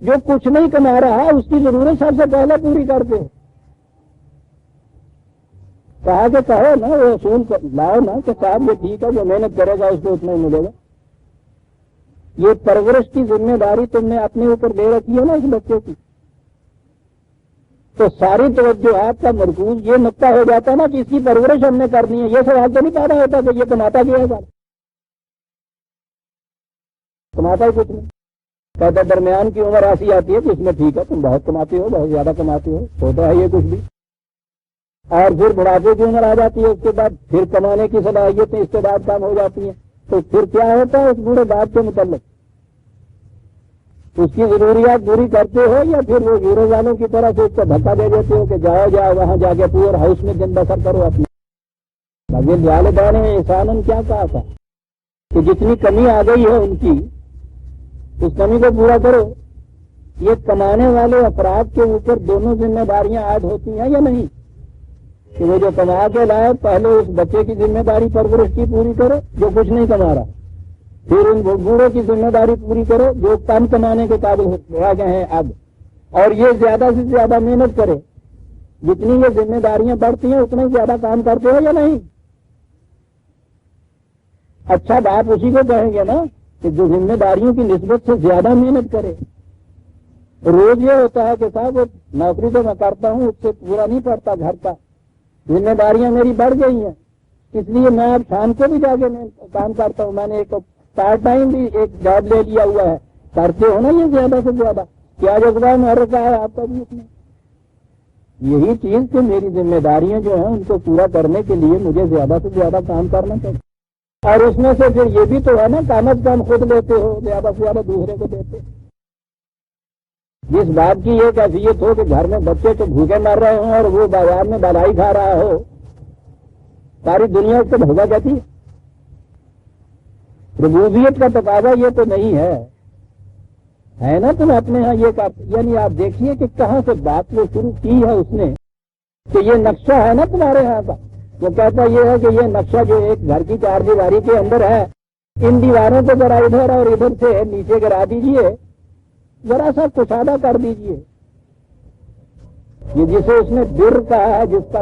جو کچھ نہیں کما رہا اس کی ضرورت سب سے پہلے پوری کرتے ہو. کہا کہ کہو نا, وہ اصول لاؤ نا کہ صاحب یہ ٹھیک ہے, جو محنت کرے گا اس کو اتنا ہی ملے گا. یہ پرورش کی ذمہ داری تم نے اپنے اوپر لے رکھی ہے نا اس بچے کی, تو ساری توجہات کا مرکوز یہ نقطہ ہو جاتا ہے نا کہ اس کی پرورش ہم نے کرنی ہے. یہ سوال تو نہیں پیدا ہوتا کہ یہ کماتا کیا ہے, کماتا ہی کچھ نہیں. کہتا درمیان کی عمر ایسی آتی ہے کہ اس میں ٹھیک ہے تم بہت کماتے ہو, بہت زیادہ کماتے ہو, ہوتا ہے یہ کچھ بھی. اور پھر بڑھاپے کی عمر آ جاتی ہے, اس کے بعد پھر کمانے کی صلاحیتیں اس کے بعد کم ہو جاتی ہیں. تو پھر کیا ہوتا ہے اس بوڑھے باپ کے متعلق؟ اس کی ضروریات پوری کرتے ہو یا پھر وہ یورو والوں کی طرح سے اس کو دھکا دے دیتے ہو کہ جاؤ وہاں جا کے پور ہاؤس میں دن بسر کرو اپنی. والدین نے احسان کیا کہا تھا کہ جتنی کمی آ گئی ہے ان کی, اس کمی کو پورا کرو. یہ کمانے والے افراد کے اوپر دونوں ذمہ داریاں عائد ہوتی ہیں یا نہیں؟ کہ وہ جو کما کے لائے پہلے اس بچے کی ذمہ داری پرورش کی پوری کرو جو کچھ نہیں کما رہا, پھر ان بوڑھوں کی ذمہ داری پوری کرو جو کم کمانے کے قابل رہ گئے ہیں اب, اور یہ زیادہ سے زیادہ محنت کرے. جتنی یہ ذمہ داریاں بڑھتی ہیں اتنا ہی زیادہ کام کرتے ہو یا نہیں؟ اچھا باپ اسی کو کہیں گے نا کہ جو ذمہ داریوں کی نسبت سے زیادہ محنت کرے. روز یہ ہوتا ہے کہ صاحب نوکری تو میں کرتا ہوں, اس سے پورا نہیں پڑتا گھر کا, ذمہ داریاں میری بڑھ گئی ہیں, اس لیے میں اب شام کو بھی جا کے کام کرتا ہوں. میں نے ایک پارٹ ٹائم بھی ایک جاب لے لیا ہوا ہے. کرتے ہو نا یہ زیادہ سے زیادہ, کیا جذبہ محرکہ ہے آپ کا بھی اس میں؟ یہی چیز کہ میری ذمہ داریاں جو ہیں ان کو پورا کرنے کے لیے مجھے زیادہ سے زیادہ کام کرنا چاہیے. اور اس میں سے پھر یہ بھی تو ہے نا، کم از کم خود لیتے ہو، زیادہ سے زیادہ دوسرے کو دیتے۔ جس بات کی یہ کیفیت ہو کہ گھر میں بچے تو بھوکے مر رہے ہوں اور وہ بازار میں دلائی کھا رہا ہو، ساری دنیا اس کو بھگا جاتی ہے۔ ربوبیت کا تقاضا یہ تو نہیں ہے نا تم اپنے ہاں یہ یعنی آپ دیکھیے کہ کہاں سے بات وہ شروع کی ہے اس نے، کہ یہ نقشہ ہے نا تمہارے ہاں کا۔ وہ کہتا یہ ہے کہ یہ نقشہ جو ایک گھر کی چار دیواری کے اندر ہے، ان دیواروں کو ذرا ادھر اور ادھر سے نیچے گرا دیجئے، ذرا سا کشادہ کر دیجئے۔ یہ جسے اس نے بر کہا ہے، جس کا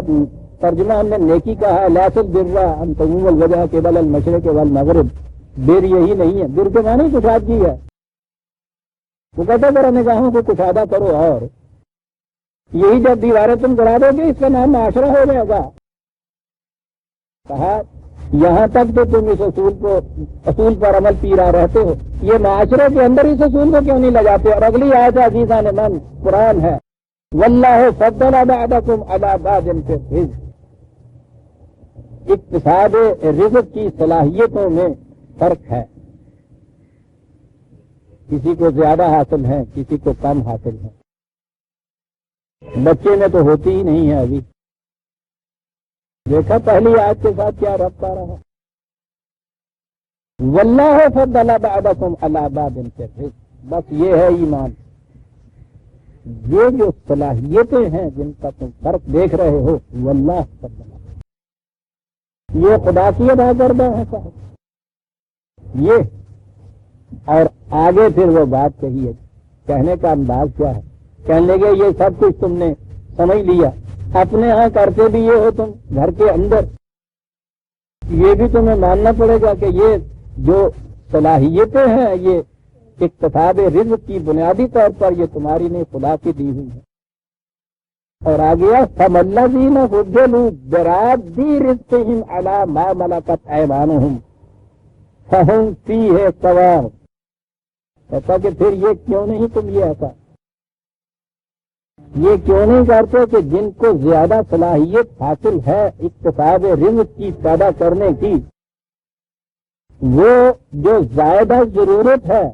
ترجمہ ہم نے نیکی کہا ہے، لیس البر ان تقوم الوجہ قبل المشرق والمغرب، بر یہی نہیں ہے، بر کے معنی کشادگی ہے۔ وہ کہتے ذرا نگاہوں کو کشادہ کرو، اور یہی جب دیواریں تم گرا دو گے اس کا نام معاشرہ ہو جائے گا۔ کہا یہاں تک تو تم اس اصول پر عمل پیرا رہتے ہو، یہ معاشرے کے اندر اس اصول کو کیوں نہیں لگاتے؟ اور اگلی آیت عزیزان من قرآن ہے، واللہ فضل بعضکم علی بعض فی الرزق۔ اقتصاد رزق کی صلاحیتوں میں فرق ہے، کسی کو زیادہ حاصل ہے، کسی کو کم حاصل ہے۔ بچے میں تو ہوتی ہی نہیں ہے۔ ابھی دیکھا پہلی آیت کے ساتھ کیا ربط آ رہا ہے؟ واللہ فضل بعضکم علی بعض فی الرزق۔ بس یہ ہے ایمان، یہ جو صلاحیتیں ہیں جن کا تم فرق دیکھ رہے ہو، واللہ فضل، یہ خدا کی ادا کردہ ہے صاحب یہ۔ اور آگے پھر وہ بات کہی ہے، کہنے کا انداز کیا ہے؟ کہنے لگے یہ سب کچھ تم نے سمجھ لیا، اپنے ہاں کرتے بھی یہ ہو تم گھر کے اندر، یہ بھی تمہیں ماننا پڑے گا کہ یہ جو صلاحیتیں ہیں یہ اقتصاد رزق کی بنیادی طور پر یہ تمہاری نے خدا کی دی ہوئی ہے۔ اور آگیا فَمَلَّذِينَ فُضِّلُوا بِرَادِّ رِزْقِهِمْ عَلَىٰ مَا مَلَكَتْ أَيْمَانُهُمْ فَهُمْ فِيهِ سَوَاءٌ۔ کہتا کہ پھر یہ کیوں نہیں تم یہ ایسا، یہ کیوں نہیں کرتے کہ جن کو زیادہ صلاحیت حاصل ہے اقتصاد رزق کی پیدا کرنے کی، وہ جو زائدہ ضرورت ہے،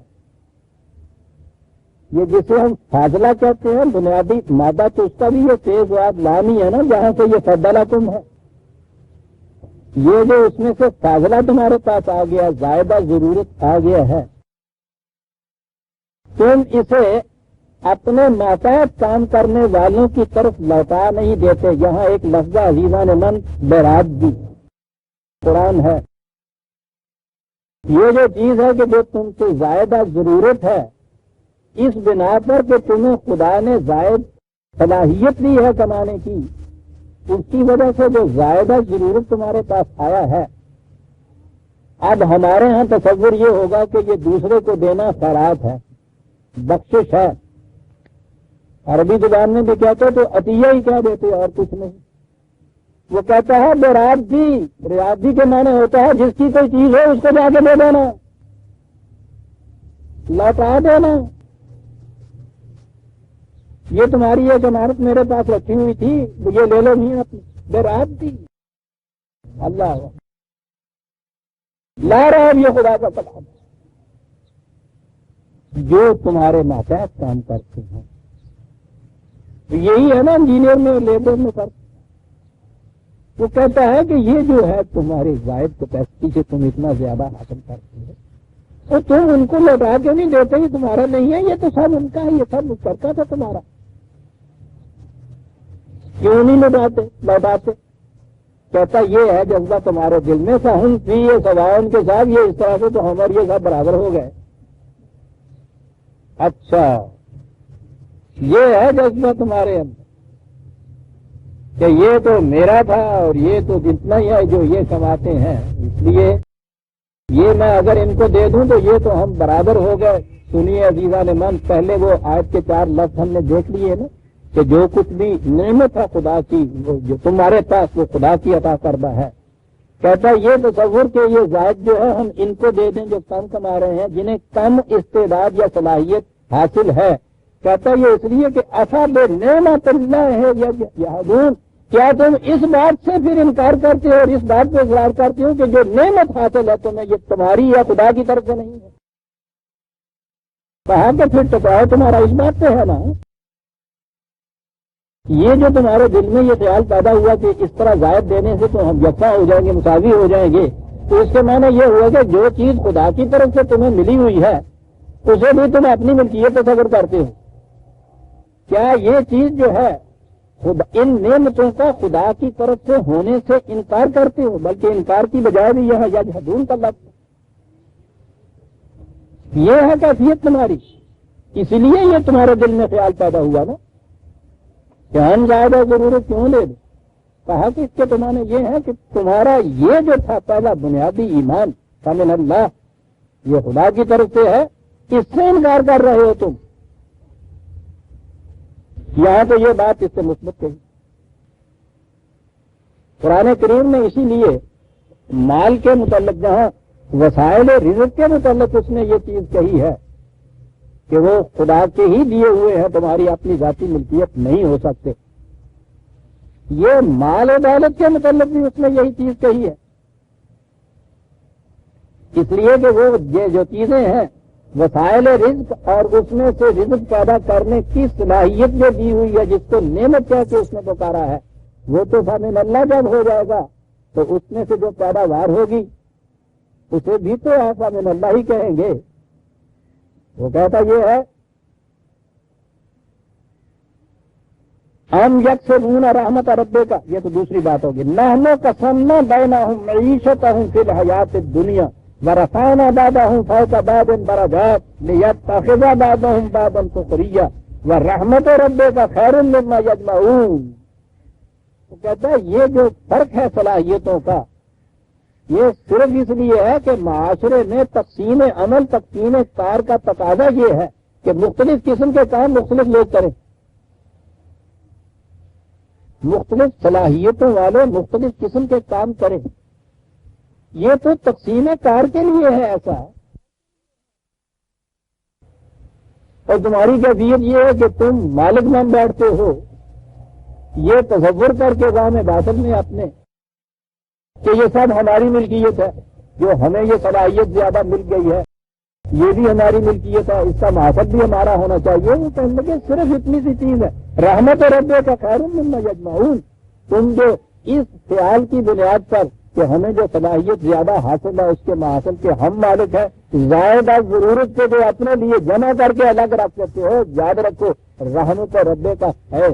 یہ جسے ہم فاضلہ کہتے ہیں، بنیادی مادہ تو اس کا بھی یہ تیز واد لانی ہے نا، جہاں سے یہ فضلکم ہے، یہ جو اس میں سے فاضلہ تمہارے پاس آ گیا، زائدہ ضرورت آ گیا ہے، تم اسے اپنے ماتحت کام کرنے والوں کی طرف لوٹا نہیں دیتے۔ یہاں ایک لفظ عزیزان من برادی قرآن ہے، یہ جو چیز ہے کہ جو تم سے زائدہ ضرورت ہے، اس بنا پر کہ تمہیں خدا نے زائد صلاحیت دی ہے کمانے کی، اس کی وجہ سے جو زائدہ ضرورت تمہارے پاس آیا ہے، اب ہمارے ہاں تصور یہ ہوگا کہ یہ دوسرے کو دینا خیرات ہے، بخشش ہے۔ عربی زبان میں بھی کہتے تو عطیہ ہی کہہ دیتے اور کچھ نہیں۔ وہ کہتا ہے برادی، برادی کے معنی ہوتا ہے جس کی کوئی چیز ہے اس کو جا کے دے دینا، لوٹا دینا۔ یہ تمہاری ایک عمارت میرے پاس رکھی ہوئی تھی، یہ لے لو، نہیں اپنی برادی۔ اللہ لا رہا ہے یہ خدا کا کلام، جو تمہارے ماتحت کام کرتے ہیں، یہی ہے نا انجینئر میں لیبر میں فرق۔ وہ کہتا ہے کہ یہ جو ہے تمہاری زائد کیپیسٹی سے تم اتنا زیادہ حاصل کرتے ہو، تو تم ان کو لوٹا کے نہیں دیتے، یہ تمہارا نہیں ہے، یہ تو سب ان کا ہے، یہ سب مشترکہ تھا تمہارا، کیوں نہیں لوٹاتے؟ کہتا یہ ہے جذبہ تمہارے دل میں، فہم فی سواء کے ساتھ، یہ اس طرح سے تو ہم اور یہ سب برابر ہو گئے۔ اچھا یہ ہے جذبہ تمہارے اندر کہ یہ تو میرا تھا اور یہ تو جتنا ہی ہے جو یہ کماتے ہیں، اس لیے یہ میں اگر ان کو دے دوں تو یہ تو ہم برابر ہو گئے۔ سنیے عزیزان من، پہلے وہ آیت کے 4 لفظ ہم نے دیکھ لیے نا، کہ جو کچھ بھی نعمت ہے خدا کی، جو تمہارے پاس وہ خدا کی عطا کردہ ہے۔ کہتا ہے یہ تصور کہ یہ زائد جو ہے ہم ان کو دے دیں جو کم کما رہے ہیں، جنہیں کم استعداد یا صلاحیت حاصل ہے۔ کہتا ہے یہ اس لیے کہ اصحاب نعمت اللہ ہے یجحدون، کیا تم اس بات سے پھر انکار کرتے ہو اور اس بات پہ اصرار کرتے ہو کہ جو نعمت حاصل ہے تمہیں یہ تمہاری یا خدا کی طرف سے نہیں ہے؟ کہا کہ پھر ٹکراؤ تمہارا اس بات پہ ہے نا. یہ جو تمہارے دل میں یہ خیال پیدا ہوا کہ اس طرح زائد دینے سے تو ہم یکساں ہو جائیں گے، مساوی ہو جائیں گے، تو اس کے معنی یہ ہوا کہ جو چیز خدا کی طرف سے تمہیں ملی ہوئی ہے اسے بھی تم اپنی ملکیت تصور کرتے ہو. کیا یہ چیز جو ہے ان نعمتوں کا خدا کی طرف سے ہونے سے انکار کرتے ہو؟ بلکہ انکار کی بجائے بھی یہ یجحدون کا لفظ یہ ہے کیفیت تمہاری. اس لیے یہ تمہارے دل میں خیال پیدا ہوا نا کہ ہم زیادہ ضرورت کیوں لے دیں. کہا کہ اس کے تمہارے یہ ہے کہ تمہارا یہ جو تھا پہلا بنیادی ایمان فمن اللہ یہ خدا کی طرف سے ہے، اس سے انکار کر رہے ہو تم. یہاں تو یہ بات اس سے مثبت کہی. قرآن کریم نے اسی لیے مال کے متعلق جہاں وسائل رزق کے متعلق اس نے یہ چیز کہی ہے کہ وہ خدا کے ہی دیے ہوئے ہیں، تمہاری اپنی ذاتی ملکیت نہیں ہو سکتے. یہ مال و دولت کے متعلق بھی اس نے یہی چیز کہی ہے، اس لیے کہ وہ یہ جو چیزیں ہیں وسائل رزق اور اس میں سے رزق پیدا کرنے کی صلاحیت جو دی ہوئی ہے جس کو نعمت کہہ کے اس نے پکارا ہے، وہ تو فمن اللہ جب ہو جائے گا تو اس میں سے جو پیداوار ہوگی اسے بھی تو آپ فمن اللہ ہی کہیں گے. وہ کہتا یہ ہے ہم یکسبون رحمت ربے کا، یہ تو دوسری بات ہوگی. نحن قسمنا بینہم معیشتہم فی الحیات الدنیا ورفعنا بعضهم فوق بعض درجات لیتخذ بعضهم بعضا سخریا ورحمت ربک خیر مما یجمعون. وہ کہتا ہے یہ جو فرق ہے صلاحیتوں کا یہ صرف اس لیے ہے کہ معاشرے میں تقسیم عمل تقسیم کار کا تقاضا یہ ہے کہ مختلف قسم کے کام مختلف لوگ کریں، مختلف صلاحیتوں والے مختلف قسم کے کام کریں. یہ تو تقسیم کار کے لیے ہے ایسا. اور تمہاری کیفیت یہ ہے کہ تم مالک بن بیٹھتے ہو یہ تصور کر کے وہاں باطل میں اپنے کہ یہ سب ہماری ملکیت ہے، جو ہمیں یہ صلاحیت زیادہ مل گئی ہے یہ بھی ہماری ملکیت ہے، اس کا مقصد بھی ہمارا ہونا چاہیے. وہ کہنے لگے صرف اتنی سی چیز ہے رحمت ربے کا خیر مما یجمعون. تم جو اس خیال کی بنیاد پر کہ ہمیں جو صلاحیت زیادہ حاصل ہے اس کے محاصل کے ہم مالک ہیں، زائدہ ضرورت سے جو اپنے لیے جمع کر کے الگ رکھ سکتے ہو، یاد رکھو رحمت ربے کا ہے،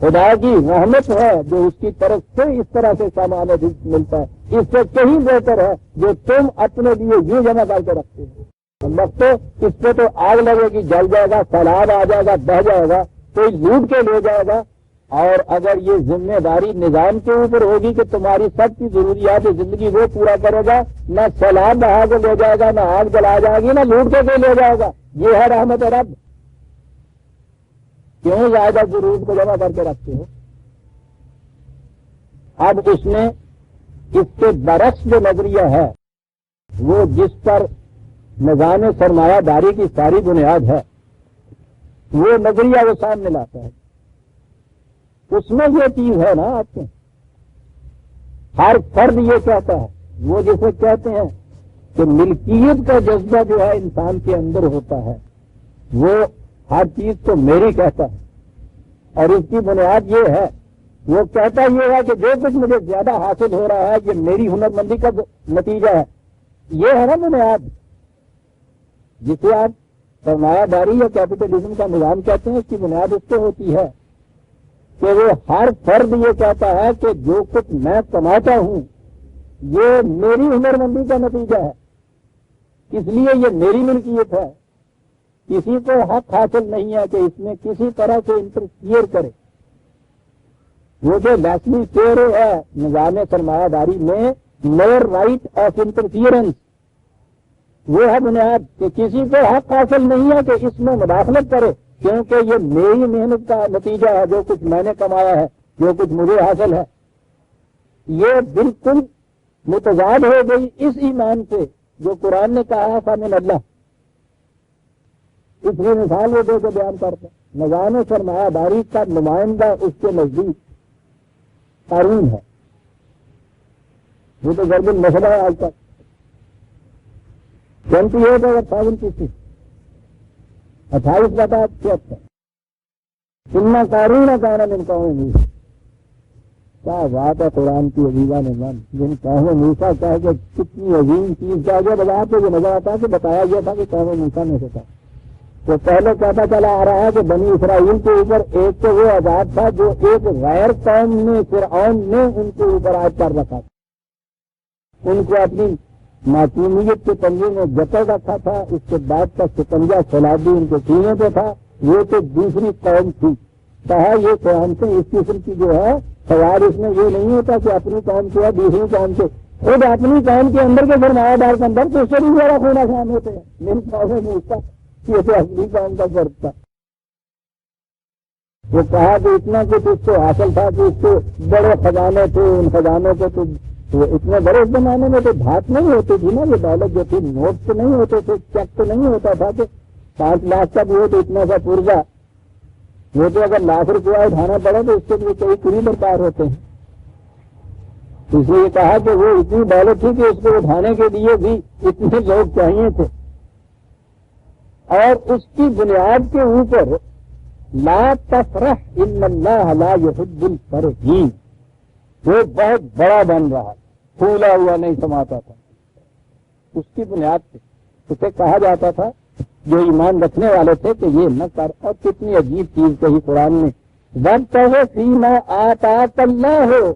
خدا کی رحمت ہے جو اس کی طرف سے اس طرح سے سامان رزق ملتا ہے، اس سے کہیں بہتر ہے جو تم اپنے لیے یوں جمع کر کے رکھتے ہو. تو اس پہ تو آگ لگے گی، جل جائے گا، سیلاب آ جائے گا، بہہ جائے گا، کوئی لوٹ کے لے جائے گا. اور اگر یہ ذمہ داری نظام کے اوپر ہوگی کہ تمہاری سب کی ضروریات زندگی وہ پورا کرے گا، نہ سیلاب بہا کے لے جائے گا، نہ آگ جلا جائے گی، نہ لوٹ کے لے جائے گا. یہ ہے رحمت رب. کیوں زیادہ ضرورت کو جمع کر کے رکھتے ہو؟ اب اس نے اس کے برعکس جو نظریہ ہے وہ جس پر نظام سرمایہ داری کی ساری بنیاد ہے وہ نظریہ وہ سامنے لاتا ہے. اس میں یہ چیز ہے نا آپ کے ہر فرد یہ کہتا ہے، وہ جسے کہتے ہیں کہ ملکیت کا جذبہ جو ہے انسان کے اندر ہوتا ہے وہ ہر چیز کو میری کہتا ہے. اور اس کی بنیاد یہ ہے، وہ کہتا یہ ہے کہ جو کچھ مجھے زیادہ حاصل ہو رہا ہے یہ میری ہنر مندی کا نتیجہ ہے. یہ ہے نا بنیاد جسے آپ سرمایہ داری یا کیپٹلزم کا نظام کہتے ہیں. اس کی بنیاد اس پہ ہوتی ہے کہ وہ ہر فرد یہ کہتا ہے کہ جو کچھ میں کماتا ہوں یہ میری ہنر مندی کا نتیجہ ہے، اس لیے یہ میری ملکیت ہے. کسی کو حق حاصل نہیں ہے کہ اس میں کسی طرح سے انٹرفیئر کرے. وہ جو لیسلی تھیوری ہے نظام سرمایہ داری میں نو رائٹ آف انٹرفیئرنس، وہ ہے بنیاد کہ کسی کو حق حاصل نہیں ہے کہ اس میں مداخلت کرے، کیونکہ یہ میری محنت کا نتیجہ ہے، جو کچھ میں نے کمایا ہے، جو کچھ مجھے حاصل ہے. یہ بالکل متضاد ہو گئی اس ایمان سے جو قرآن نے کہا ہے فمن اللہ. اس لیے مثال وہ دے کے بیان کرتے ہیں. نظام سرمایہ داری کا نمائندہ اس کے نزدیک قارون ہے، وہ تو ضرب المثل ہے آج تک 28 اور 57 28 بتا 76 سننا قارون کانا من قوم موسیٰ. کیا بات ہے قرآن کی عزیزہ نے من جن قوم موسیٰ کہہ کے کتنی عظیم چیز کا آگے بتا تو یہ نظر آتا ہے کہ بتایا گیا تھا کہ قوم موسیٰ میں سے تھا. تو پہلے کہتا چلا آ رہا ہے کہ بنی اسرائیل کے اوپر ایک تو وہ عذاب تھا جو ایک غیر قوم نے فرعون نے ان کے اوپر عائد کر رکھا تھا، ان کو اپنی معصومیت کے پنجے میں جکڑ رکھا تھا. اس کے بعد کا شکنجہ سیلابی ان کے سینے پہ تھا. وہ تو دوسری قوم تھی. کہا یہ قوم سے اس قسم کی جو ہے سوال اس میں یہ نہیں ہوتا کہ اپنی قوم سے یا دوسری قوم سے، خود اپنی قوم کے اندر کے سرمایہ دار کے اندر تو اس سے بھی زیادہ خون آسان ہوتے ہیں. میری قوم میں اس کا یہ تو اپنی قوم کا فرق تھا. وہ کہا کہ اتنا کچھ اس کو حاصل تھا کہ اس کو بڑے خزانے تھے، ان خزانوں کو تو اتنے بڑے زمانے میں تو بھات نہیں ہوتی تھی نا، یہ دولت جو تھی نوٹ تو نہیں ہوتے تھے، چیک تو نہیں ہوتا تھا کہ 5 لاکھ کا بھی ہو تو اتنا سا پرزا، وہ تو اگر لاکھ روپیہ اٹھانا پڑے تو اس کے لیے کئی کڑی درکار ہوتے ہیں. اس لیے یہ کہا کہ وہ اتنی دولت تھی کہ اس کو اٹھانے کے لیے بھی اتنے لوگ چاہیے تھے. اور اس کی بنیاد کے اوپر لا تفرح ان اللہ لا يحب الفرحین، وہ بہت بڑا بن رہا، پھولا ہوا نہیں سماتا تھا. اس کی بنیاد پہ اسے کہا جاتا تھا جو ایمان رکھنے والے تھے کہ یہ نہ کر. اور کتنی عجیب چیز کہی قرآن نے، وَابْتَغِ فِيمَا آتَاكَ اللَّهُ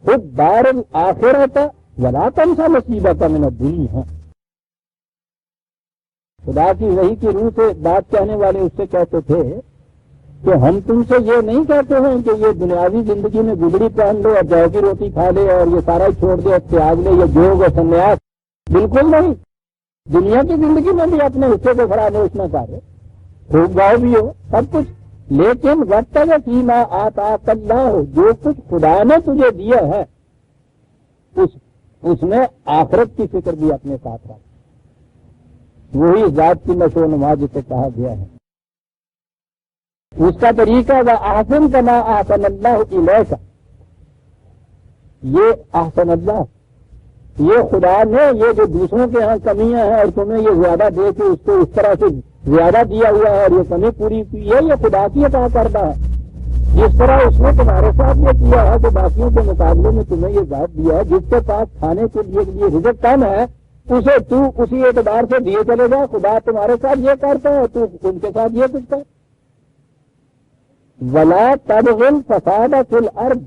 خود دار الآخرۃ وَلَا تَنْسَ نَصِیبَکَ مِنَ الدُّنْیَا. خدا کی وحی کی روح سے بات کہنے والے اس سے کہتے تھے کہ ہم تم سے یہ نہیں کہتے ہیں کہ یہ دنیاوی زندگی میں گدڑی پہن لو اور جو کی روٹی کھا لے اور یہ سارا چھوڑ دے اور تیاگ لے، یہ جوگ اور سنیاس، بالکل نہیں. دنیا کی زندگی میں بھی اپنے حصے کو فراموش نہ کرے، خوب گاؤ بھی ہو سب کچھ، لیکن وَابْتَغِ فِيمَا آتَاكَ اللَّهُ جو کچھ خدا نے تجھے دیا ہے اس میں آخرت کی فکر بھی اپنے ساتھ رکھ. وہی ذات کی نشو و نما جسے کہا گیا ہے. اس کا طریقہ وَأَحْسِنْ كَمَا أَحْسَنَ اللَّهُ إِلَيْكَ، یہ احسن اللہ، یہ خدا نے یہ جو دوسروں کے ہاں کمیاں ہیں اور تمہیں یہ زیادہ دے کے اس کو اس طرح سے زیادہ دیا ہوا ہے اور یہ کمی پوری کی ہے، یہ خدا کی عطا کرتا ہے. جس طرح اس نے تمہارے ساتھ یہ کیا ہے کہ باقیوں کے مقابلے میں تمہیں یہ ذات دیا ہے، جس کے پاس کھانے کے لیے رزق کم ہے اسے تو اسی اعتبار سے دیے چلے جا. خدا تمہارے ساتھ یہ کرتا ہے تو ان کے ساتھ یہ کچھ ہے. وَلَا تَبْغِ الْفَسَادَ فِي الْأَرْضِ،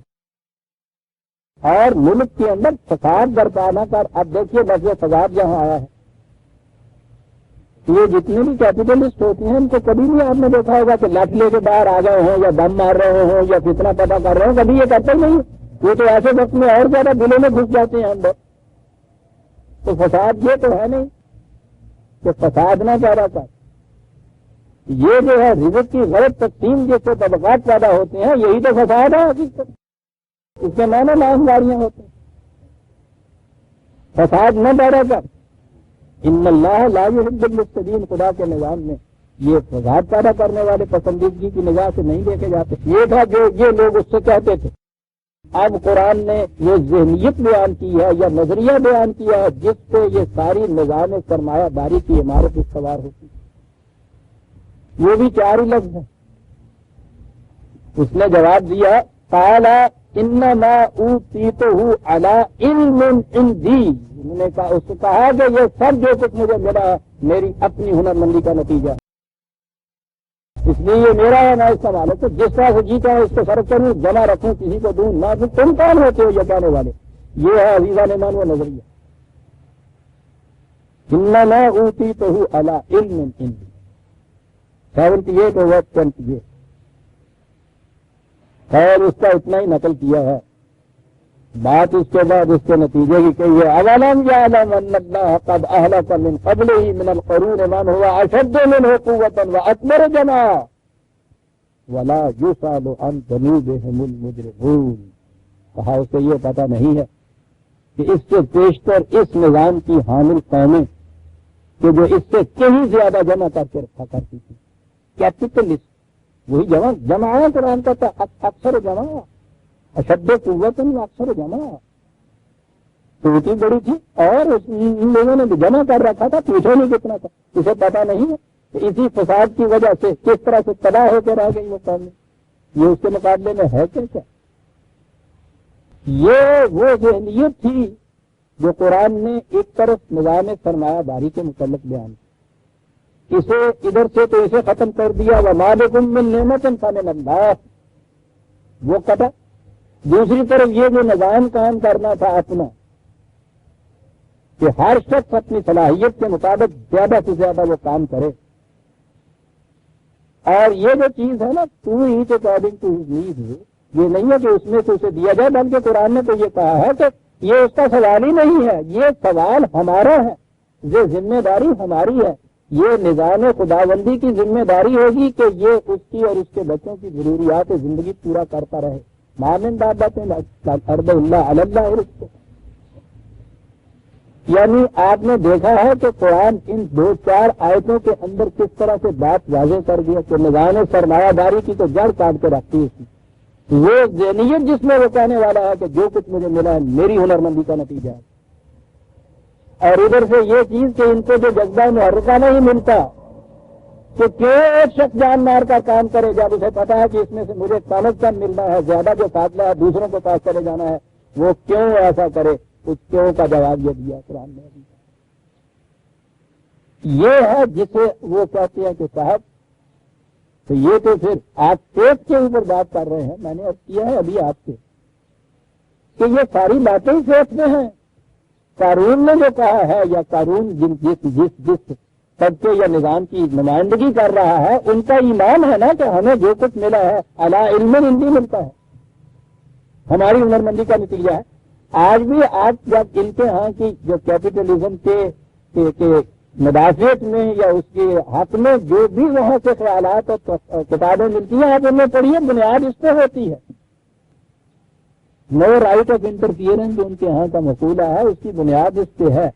اور ملک کے اندر فساد برپا نہ کر. اب دیکھیے لفظ فساد یہاں آیا ہے. یہ جتنے بھی کیپیٹلسٹ ہوتے ہیں ان کو کبھی بھی آپ نے دیکھا ہوگا کہ لٹ لے کے باہر آ گئے ہوں یا دم مار رہے ہوں یا فتنہ پتہ کر رہے ہوں، کبھی یہ کرتے ہی نہیں. یہ تو ایسے وقت میں اور زیادہ دلوں میں گھس جاتے ہیں ہم لوگ. تو فساد یہ تو ہے نہیں کہ فساد نہ پیدا کر. یہ جو ہے رزق کی غلط تقسیم جس سے طبقات پیدا ہوتے ہیں یہی تو فساد ہے حقیقت. اس کے معنی نامداریاں ہوتے ہیں. فساد نہ پیدا کر. ان اللہ لا يحب المفسدین، خدا کے نظام میں یہ فساد پیدا کرنے والے پسندیدگی کی نگاہ سے نہیں دیکھے جاتے. یہ تھا جو یہ لوگ اس سے کہتے تھے. اب قرآن نے یہ ذہنیت بیان کی ہے یا نظریہ بیان کیا ہے جس پہ یہ ساری نظام سرمایہ داری کی عمارت استوار ہوتی ہے. یہ بھی 4 ہی لفظ ہیں. اس نے جواب دیا قال انما اوتیتہ علی علم عندی. انہوں نے کہا، اس نے کہا کہ یہ سب جو کچھ مجھے ملا ہے میری اپنی ہنرمندی کا نتیجہ، اس لیے یہ میرا ہے، میں استعمال ہے. تو جس طرح سے جیتا ہے اس کو صرف کروں، جمع رکھوں، کسی کو دوں نہ دوں. تم کون ہوتے ہو یہ کہنے والے؟ یہ ہے عزیزہ نعمان و نظریہ. انما اوتیتہ علی علم عندی. 78 اور 28. خیر اس کا اتنا ہی نقل کیا ہے. بات اس کے بعد اس کے نتیجے کی کہی ہے اولم یعلم ان اللہ قد اہلک من قبلہ من القرون من هو اشد منہ قوة واکبر جمعا ولا یسأل عن ذنوبهم المجرمون. کہا اسے یہ پتہ نہیں ہے کہ اس سے پیشتر اس نظام کی حامل قومیں کہ جو اس سے کہیں زیادہ جمع کر کے رکھا کرتی تھی. کیپٹلسٹ وہی جمع ہے قرآن کا اکثر جمع اشد قوت اکثر جمع توتی بڑی تھی اور ان لوگوں نے جمع کر رکھا تھا، پوچھو نہیں کتنا تھا، اسے پتا نہیں ہے کہ اسی فساد کی وجہ سے کس طرح سے تباہ ہو کے رہ گئی وہ قوم، یہ اس کے مقابلے میں ہے کیا؟ یہ وہ ذہنیت تھی جو قرآن نے ایک طرف نظام سرمایہ داری کے متعلق بیان کیا، اسے ادھر سے تو اسے ختم کر دیا، وَمَا بِكُم مِّن نِّعْمَةٍ فَمِنَ اللَّهِ، وہ کٹا۔ دوسری طرف یہ جو نظام کام کرنا تھا اپنا کہ ہر شخص اپنی صلاحیت کے مطابق زیادہ سے زیادہ وہ کام کرے، اور یہ جو چیز ہے نا to eat according to his need, یہ نہیں ہے کہ اس میں سے اسے دیا جائے، بلکہ قرآن نے تو یہ کہا ہے کہ یہ اس کا سوال ہی نہیں ہے، یہ سوال ہمارا ہے، یہ ذمہ داری ہماری ہے، یہ نظام خداوندی کی ذمہ داری ہوگی کہ یہ اس کی اور اس کے بچوں کی ضروریات زندگی پورا کرتا رہے۔ مامن دابت ارد اللہ اللہ رزق، یعنی آپ نے دیکھا ہے کہ قرآن ان 2-4 آیتوں کے اندر کس طرح سے بات واضح کر دیا کہ نظام سرمایہ داری کی تو جڑ کاٹ کے رکھتی ہے اس کی، وہ ذہنیت جس میں وہ کہنے والا ہے کہ جو کچھ مجھے ملا ہے میری ہنرمندی کا نتیجہ ہے، اور ادھر سے یہ چیز کہ ان کو جو جذبہ محرکہ نہیں ملتا کہ کیوں ایک شخص جان مار کر کام کرے جب اسے پتا ہے کہ اس میں سے مجھے کم از کم ملنا ہے، زیادہ جو فاصلہ ہے دوسروں کے پاس چلے جانا ہے، وہ کیوں ایسا کرے؟ اس کیوں کا جواب یہ دیا قرآن نے۔ یہ ہے جسے وہ کہتے ہیں کہ صاحب، تو یہ تو پھر آپ پیٹ کے اوپر بات کر رہے ہیں، میں نے عرض کیا ہے ابھی آپ سے کہ یہ ساری باتیں فیت میں ہیں۔ قارون نے جو کہا ہے، یا قارون جس طبقے یا نظام کی نمائندگی کر رہا ہے، ان کا ایمان ہے نا کہ ہمیں جو کچھ ملا ہے علی علم ہندی ملتا ہے، ہماری ہنرمندی کا نتیجہ ہے۔ آج بھی آپ جب ان کے ہاں کی جو کیپٹلزم کے مدافعت میں یا اس کے حق میں جو بھی وہاں سے خیالات اور کتابیں ملتی ہیں آپ ان میں پڑھیے، بنیاد اس پہ ہوتی ہے، نو رائٹ آف انٹرفیئرنس جو ان کے ہاں کا مقولہ ہے، اس کی بنیاد اس پہ ہے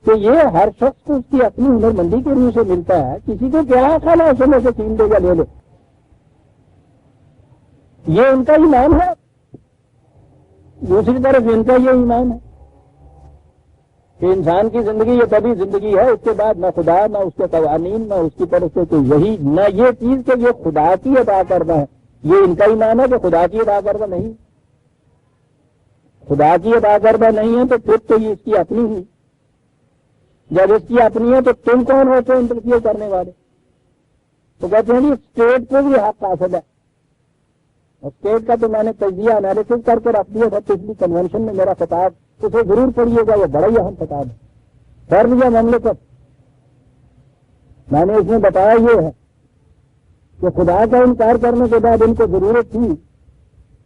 کہ یہ ہر شخص کو اس کی اپنی ہنرمندی کے روح سے ملتا ہے، کسی کو کیا خیال ہے اسے میں سے چھین دے گا لے لو، یہ ان کا ایمان ہے۔ دوسری طرف ان کا یہ ایمان ہے کہ انسان کی زندگی یہ تبھی زندگی ہے، اس کے بعد نہ خدا نہ اس کے قوانین نہ اس کی طرف سے کوئی وحی، نہ یہ چیز کہ یہ خدا کی عطا کردہ ہے، یہ ان کا ایمان ہے کہ خدا کی عطا کردہ نہیں، خدا کی عطا کردہ نہیں ہے تو پھر تو یہ اس کی اپنی ہوئی، جب اس کی اپنی ہے تو تم کون ہوتے انٹرفیئر کرنے والے؟ تو کہتے ہیں جی اسٹیٹ کو بھی حق حاصل ہے، اسٹیٹ کا تو میں نے تجزیہ انالیسس کر کے رکھ دیا تھا پچھلی کنونشن میں، میرا خطاب اسے ضرور پڑھیے گا، یہ بڑا ہی اہم خطاب ہے۔ فرض یا مملکت، میں نے اس میں بتایا یہ ہے کہ خدا کا انکار کرنے کے بعد ان کو ضرورت تھی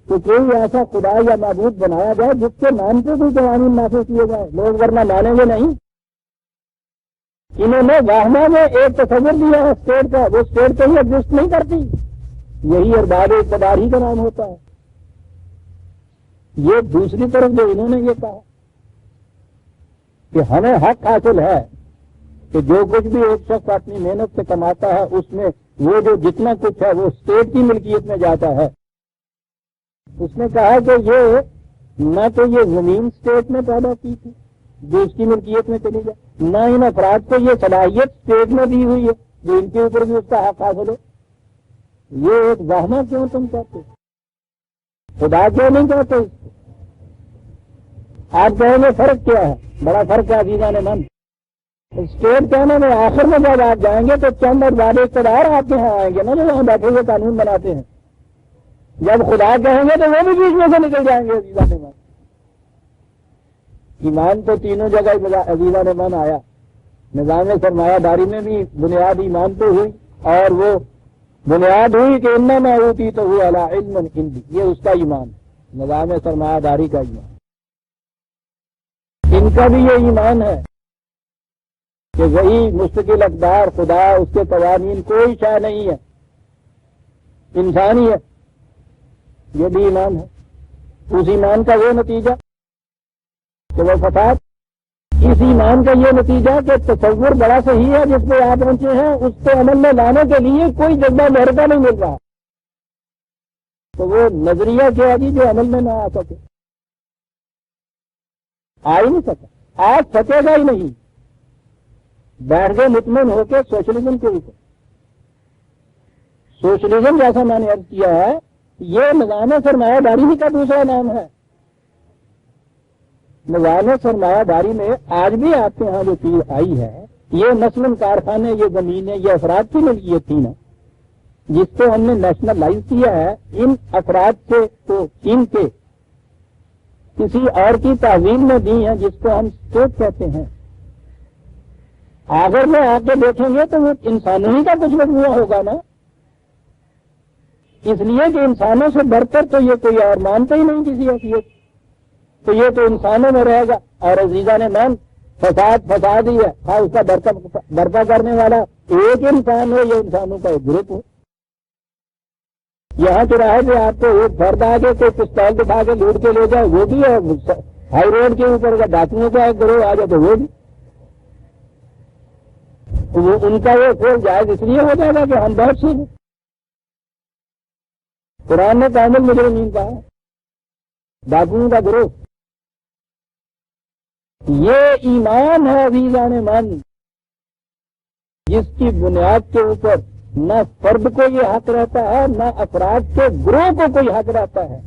کہ کوئی ایسا خدا یا معبود بنایا جائے جس کے نام سے کوئی قوانین نافذ کیے جائے، لوگ ورنہ مانیں گے نہیں۔ انہوں نے واہمہ میں ایک تصور دیا ہے اسٹیٹ کا، وہ اسٹیٹ کہیں ایگزسٹ نہیں کرتی، یہی ارباب اقتدار ہی کا نام ہوتا ہے۔ یہ دوسری طرف جو انہوں نے یہ کہا کہ ہمیں حق حاصل ہے کہ جو کچھ بھی ایک شخص اپنی محنت سے کماتا ہے اس میں وہ جو جتنا کچھ ہے وہ اسٹیٹ کی ملکیت میں جاتا ہے۔ اس نے کہا کہ یہ نہ تو یہ زمین اسٹیٹ نے پیدا کی تھی جو اس کی ملکیت میں چلی جائے، نہ ان افراد کو یہ صلاحیت اسٹیٹ نے دی ہوئی ہے جو ان کے اوپر بھی اس کا حق حاصل ہے۔ یہ ایک وہمہ کیوں تم کہتے، خدا کیوں نہیں کہتے اس کو؟ آپ کہیں گے فرق کیا ہے؟ بڑا فرق ہے عزیزان من۔ اسٹیٹ کہنے میں آخر میں جب آپ جائیں گے تو چند ارباب اقتدار آپ کے یہاں آئیں گے نا جو یہاں بیٹھے ہوئے قانون بناتے ہیں، جب خدا کہیں گے تو وہ بھی بیچ میں سے نکل جائیں گے عزیزان من۔ ایمان تو تینوں جگہ عزیزان من آیا، نظام سرمایہ داری میں بھی بنیاد ایمان تو ہوئی، اور وہ بنیاد ہوئی کہ انما اوتیتہ علی علم عندی، یہ اس کا ایمان ہے، نظام سرمایہ داری کا ایمان۔ ان کا بھی یہ ایمان ہے کہ وہی مستقل اقدار خدا، اس کے قوانین کوئی شے نہیں ہے، انسانی ہے، یہ بھی ایمان ہے۔ اس ایمان کا وہ نتیجہ کہ وہ فساد، اس ایمان کا یہ نتیجہ کہ تصور بڑا صحیح ہے جس پہ آپ پہنچے ہیں، اس کو عمل میں لانے کے لیے کوئی جذبہ محرکہ نہیں مل رہا، تو وہ نظریہ کیا جی جو عمل میں نہ آ سکے، آ ہی نہیں سکا، آج سکے گا ہی نہیں۔ بیٹھ گئے مطمئن ہو کے سوشلزم کے اوپر۔ سوشلزم جیسا میں نے عرض کیا ہے یہ نظام سرمایہ داری ہی کا دوسرا نام ہے۔ نظام سرمایہ داری میں آج بھی آپ کے یہاں جو چیز آئی ہے یہ مثلاً کارخانے، یہ زمینیں، یہ افراد کی ملکیت تھی نا، جس کو ہم نے نیشنلائز کیا ہے، ان افراد سے تو ان کے کسی اور کی تحویل میں دی ہیں جس کو ہم اسٹیٹ کہتے ہیں۔ اگر میں آ کے دیکھیں گے تو وہ انسانوں ہی کا کچھ مجموعہ ہوگا نا، اس لیے کہ انسانوں سے بڑھ کر تو یہ کوئی اور مانتا ہی نہیں کسی حیثیت، تو یہ تو انسانوں میں رہے گا۔ اور عزیزان مان فساد ہی ہے، ہاں اس کا برپا کرنے والا ایک انسان ہو یا انسانوں کا ایک گروپ ہو۔ یہاں چوراہے پہ آپ کو ایک فرد آ کے کوئی پستول دکھا کے لوٹ کے لے جائے وہ بھی ہے، ہائی روڈ کے اوپر اگر ڈاکوؤں کا ایک گروہ آ جائے تو وہ بھی، ان کا وہ کھیل جائز اس لیے ہو جائے گا کہ ہم بہت سی ہیں۔ قرآن نے کامل مجرمین کہا ہے، ڈاکوؤں کا گروہ۔ یہ ایمان ہے عزیزان من جس کی بنیاد کے اوپر نہ فرد کو یہ حق رہتا ہے نہ افراد کے گروہ کو کوئی حق رہتا ہے۔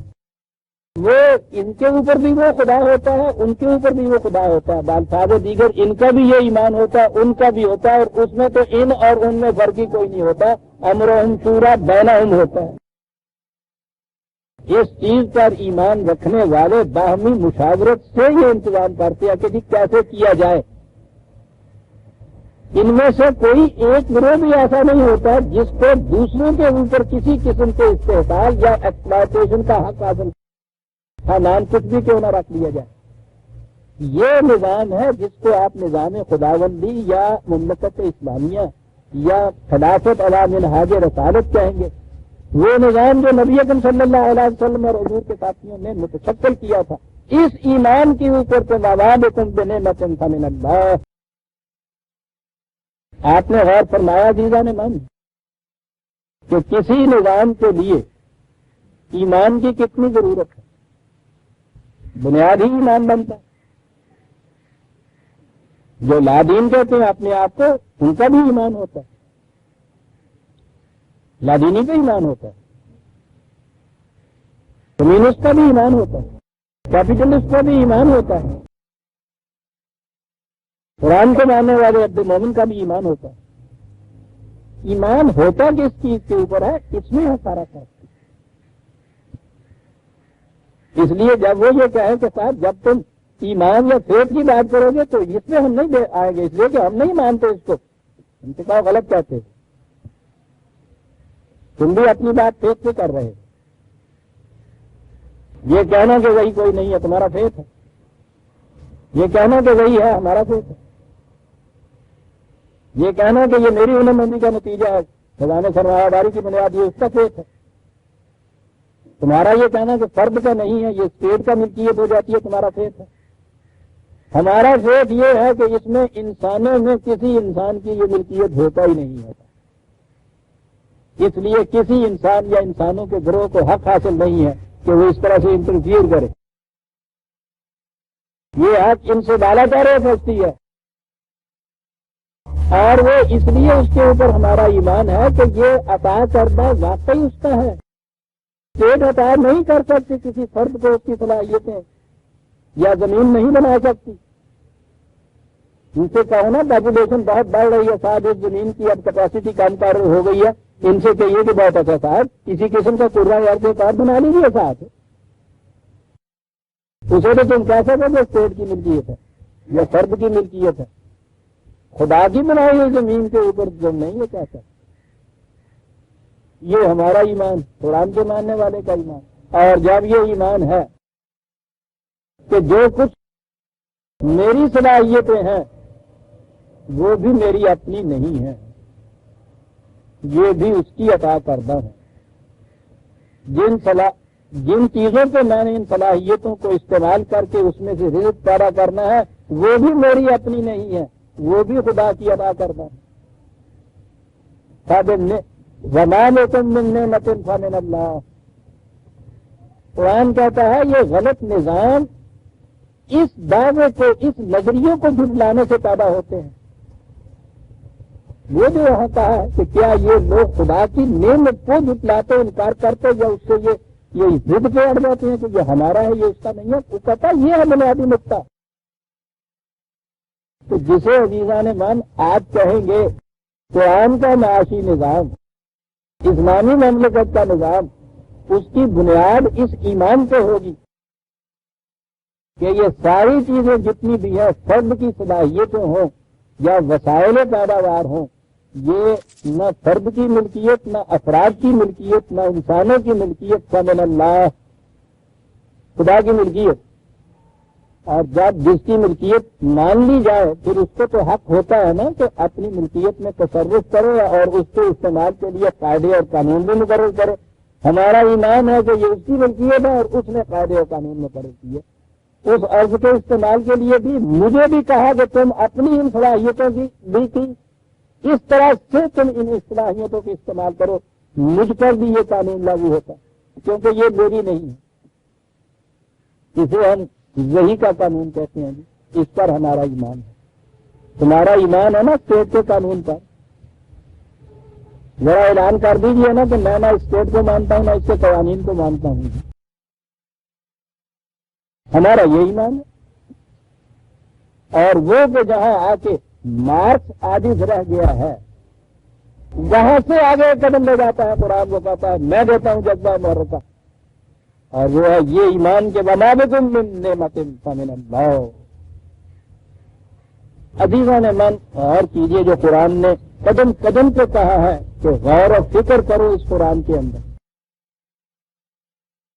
وہ ان کے اوپر بھی وہ خدا ہوتا ہے، ان کے اوپر بھی وہ خدا ہوتا ہے، بالفاظ دیگر ان کا بھی یہ ایمان ہوتا ہے، ان کا بھی ہوتا ہے، اور اس میں تو ان اور ان میں فرق ہی کوئی نہیں ہوتا، امرہم شورا بینہم ہوتا ہے۔ اس چیز پر ایمان رکھنے والے باہمی مشاورت سے یہ انتظام کرتے ہیں کہ جی کیسے کیا جائے۔ ان میں سے کوئی ایک گروہ بھی ایسا نہیں ہوتا جس کو دوسروں کے اوپر کسی قسم کے استحصال یا ایکسپلائٹیشن کا حق حاصل نام کچھ بھی کیوں نہ رکھ لیا جائے۔ یہ نظام ہے جس کو آپ نظام خداوندی یا مملکت اسلامیہ یا خلافت علی منہاج رسالت کہیں گے۔ وہ نظام جو نبی اکرم صلی اللہ علیہ وسلم اور حضور کے ساتھیوں نے متشکل کیا تھا، اس ایمان کے اوپر تو وَوَابِكُمْ بِنِعْمَةٍ فَمِنَ اللَّهِ۔ آپ نے غور فرمایا عزیزان من کہ کسی نظام کے لیے ایمان کی کتنی ضرورت ہے؟ بنیاد ہی ایمان بنتا ہے۔ جو لادین کہتے ہیں اپنے آپ کو، ان کا بھی ایمان ہوتا ہے، لادینی کا ایمان ہوتا ہے، کمیونسٹ کا بھی ایمان ہوتا ہے، کیپیٹلسٹ کا بھی ایمان ہوتا ہے، قرآن کو ماننے والے عبد المومن کا بھی ایمان ہوتا ہے۔ ایمان ہوتا کس چیز کے اوپر ہے، اس میں ہے سارا فرق۔ اس لیے جب وہ یہ کہے کہ صاحب جب تم ایمان یا فیتھ کی بات کرو گے تو اس میں ہم نہیں آئیں گے، اس لیے کہ ہم نہیں مانتے اس کو، ان کے پاس غلط کہتے ہیں، تم بھی اپنی بات فیتھ سے کر رہے ہو۔ یہ کہنا کہ وہی کوئی نہیں ہے تمہارا فیتھ ہے، یہ کہنا کہ وہی ہے ہمارا فیتھ ہے، یہ کہنا کہ یہ میری ہنرمندی کا نتیجہ ہے، نظام سرمایہ داری کی بنیاد یہ اس کا فیتھ ہے۔ تمہارا یہ کہنا کہ فرد کا نہیں ہے، یہ اسٹیٹ کا ملکیت ہو جاتی ہے، تمہارا فیتھ ہے۔ ہمارا فیتھ یہ ہے کہ اس میں انسانوں میں کسی انسان کی یہ ملکیت ہوتا ہی نہیں ہوتا، اس لیے کسی انسان یا انسانوں کے گروہ کو حق حاصل نہیں ہے کہ وہ اس طرح سے انٹرفیئر کرے۔ یہ حق ان سے بالا تر ہو سکتی ہے، اور وہ اس لیے اس کے اوپر ہمارا ایمان ہے کہ یہ عطا کردہ واقعی اس کا ہے۔ اسٹیٹ عطا نہیں کر سکتی کسی فرد کو اس کی صلاحیتیں، یا زمین نہیں بنا سکتی۔ ان سے کہو نا پاپولیشن بہت بڑھ رہی ہے صاحب، اس زمین کی اب کیپیسٹی کم کر ہو گئی ہے، ان سے کہیے کہ بہت اچھا صاحب کسی قسم کا قرآن یار کے کار بنا لیجیے صاحب، اسے تو تم کہہ سکو کہ اسٹیٹ کی ملکیت ہے یا فرد کی ملکیت ہے، خدا کی بنائی ہوئی زمین کے اوپر جو نہیں ہے کہہ سکتے۔ یہ ہمارا ایمان، قرآن کے ماننے والے کا ایمان۔ اور جب یہ ایمان ہے کہ جو کچھ میری صلاحیتیں ہیں وہ بھی میری اپنی نہیں ہیں، یہ بھی اس کی عطا کردہ ہے۔ جن چیزوں پہ میں نے ان صلاحیتوں کو استعمال کر کے اس میں سے رزق پیدا کرنا ہے وہ بھی میری اپنی نہیں ہے، وہ بھی خدا کی عطا کردہ ہے۔ وَمَا لَكُم مِّن نِّعْمَةٍ فَمِنَ اللَّهِ۔ قرآن کہتا ہے یہ غلط نظام اس دعوے کو، اس نظریے کو جھٹلانے سے پیدا ہوتے ہیں۔ وہ جو یہاں کہا ہے کہ کیا یہ لوگ خدا کی نعمت کو جھٹلاتے، انکار کرتے، یا اس سے یہ ضد پہ اڑ جاتے ہیں کہ یہ ہمارا ہے، یہ اس کا نہیں ہے، وہ کہتا ہے یہ ہے بنیادی نقطہ۔ تو جسے عزیزان من آج کہیں گے قرآن کا معاشی نظام، اسلامی مملکت کا نظام، اس کی بنیاد اس ایمان پہ ہوگی کہ یہ ساری چیزیں جتنی بھی ہیں، فرد کی صلاحیتیں ہوں یا وسائل پیداوار ہوں، یہ نہ فرد کی ملکیت، نہ افراد کی ملکیت، نہ انسانوں کی ملکیت، فمن اللہ، خدا کی ملکیت۔ اور جب جس کی ملکیت مان لی جائے پھر اس کو تو حق ہوتا ہے نا کہ اپنی ملکیت میں تصرف کرے اور اس کے استعمال کے لیے قاعدے اور قانون بھی مقرر کرے۔ ہمارا ایمان ہے کہ یہ اس کی ملکیت ہے اور اس نے قاعدے اور قانون مقرر کیے۔ اس عرض کے استعمال کے لیے بھی مجھے بھی کہا کہ تم اپنی ان صلاحیتوں کی بھی کی، اس طرح سے تم ان صلاحیتوں کا استعمال کرو، مجھ پر بھی یہ قانون لاگو ہوتا ہے کیونکہ یہ میری نہیں ہے، اسے ہم وہی کا قانون کہتے ہیں جی، اس پر ہمارا ایمان ہے۔ تمہارا ایمان ہے نا اسٹیٹ کے قانون پر، ذرا اعلان کر دیجیے نا کہ میں نہ اسٹیٹ کو مانتا ہوں نہ اس کے قوانین کو مانتا ہوں، ہمارا یہ ایمان ہے۔ اور وہ کہ جہاں آ کے مارکس عاجز رہ گیا ہے، وہاں سے آگے قدم لے جاتا ہے، قرآن کو کہتا ہے میں دیتا ہوں جذبہ محرکہ، اور وہ ہے یہ ایمان کے وما بکم من نعمت فمن اللہ۔ عزیزان من، اور چیزیں جو قرآن نے قدم قدم پہ کہا ہے کہ غور و فکر کرو اس قرآن کے اندر۔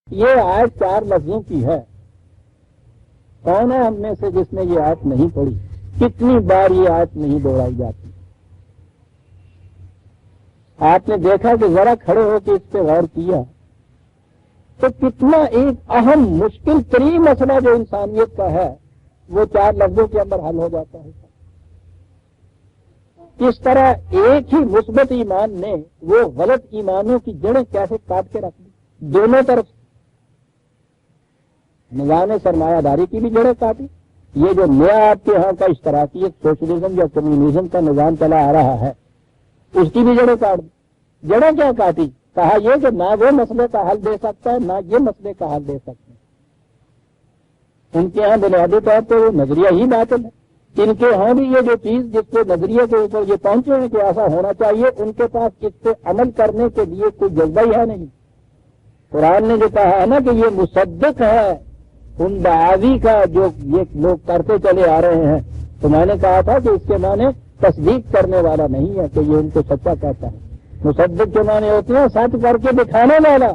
یہ آیت 4 لفظوں کی ہے، کون ہے ہم میں سے جس نے یہ آیت نہیں پڑھی؟ کتنی بار یہ آیت نہیں دوہرائی جاتی؟ آپ نے دیکھا کہ ذرا کھڑے ہو کے اس پہ غور کیا تو کتنا ایک اہم مشکل ترین مسئلہ جو انسانیت کا ہے وہ 4 لفظوں کے اندر حل ہو جاتا ہے۔ اس طرح ایک ہی مثبت ایمان نے وہ غلط ایمانوں کی جڑیں کیسے کاٹ کے رکھ دی، دونوں طرف نظام سرمایہ داری کی بھی جڑیں کاٹی، یہ جو نیا آپ کے ہاں کا اشتراکیت، سوشلزم یا کمیونزم کا نظام چلا آ رہا ہے اس کی بھی جڑیں کاٹ دی۔ جڑیں کیا کاٹی؟ کہا یہ کہ نہ وہ مسئلے کا حل دے سکتا ہے نہ یہ مسئلے کا حل دے سکتے ہیں۔ ان کے ہاں بنیادی طور پہ وہ نظریہ ہی باطل ہے، ان کے ہاں بھی یہ جو چیز جس کے نظریے کے اوپر یہ پہنچے ہیں کہ ایسا ہونا چاہیے، ان کے پاس اس پہ عمل کرنے کے لیے کوئی جذبہ ہی ہے نہیں۔ قرآن نے جو کہا ہے نا کہ یہ مصدق ہے ان دعاوی کا جو یہ لوگ کرتے چلے آ رہے ہیں، تو میں نے کہا تھا کہ اس کے معنی تصدیق کرنے والا نہیں ہے کہ یہ ان کو سچا کہتا ہے۔ مصدق کے معنی ہوتے ہیں سچ کر کے دکھانے والا۔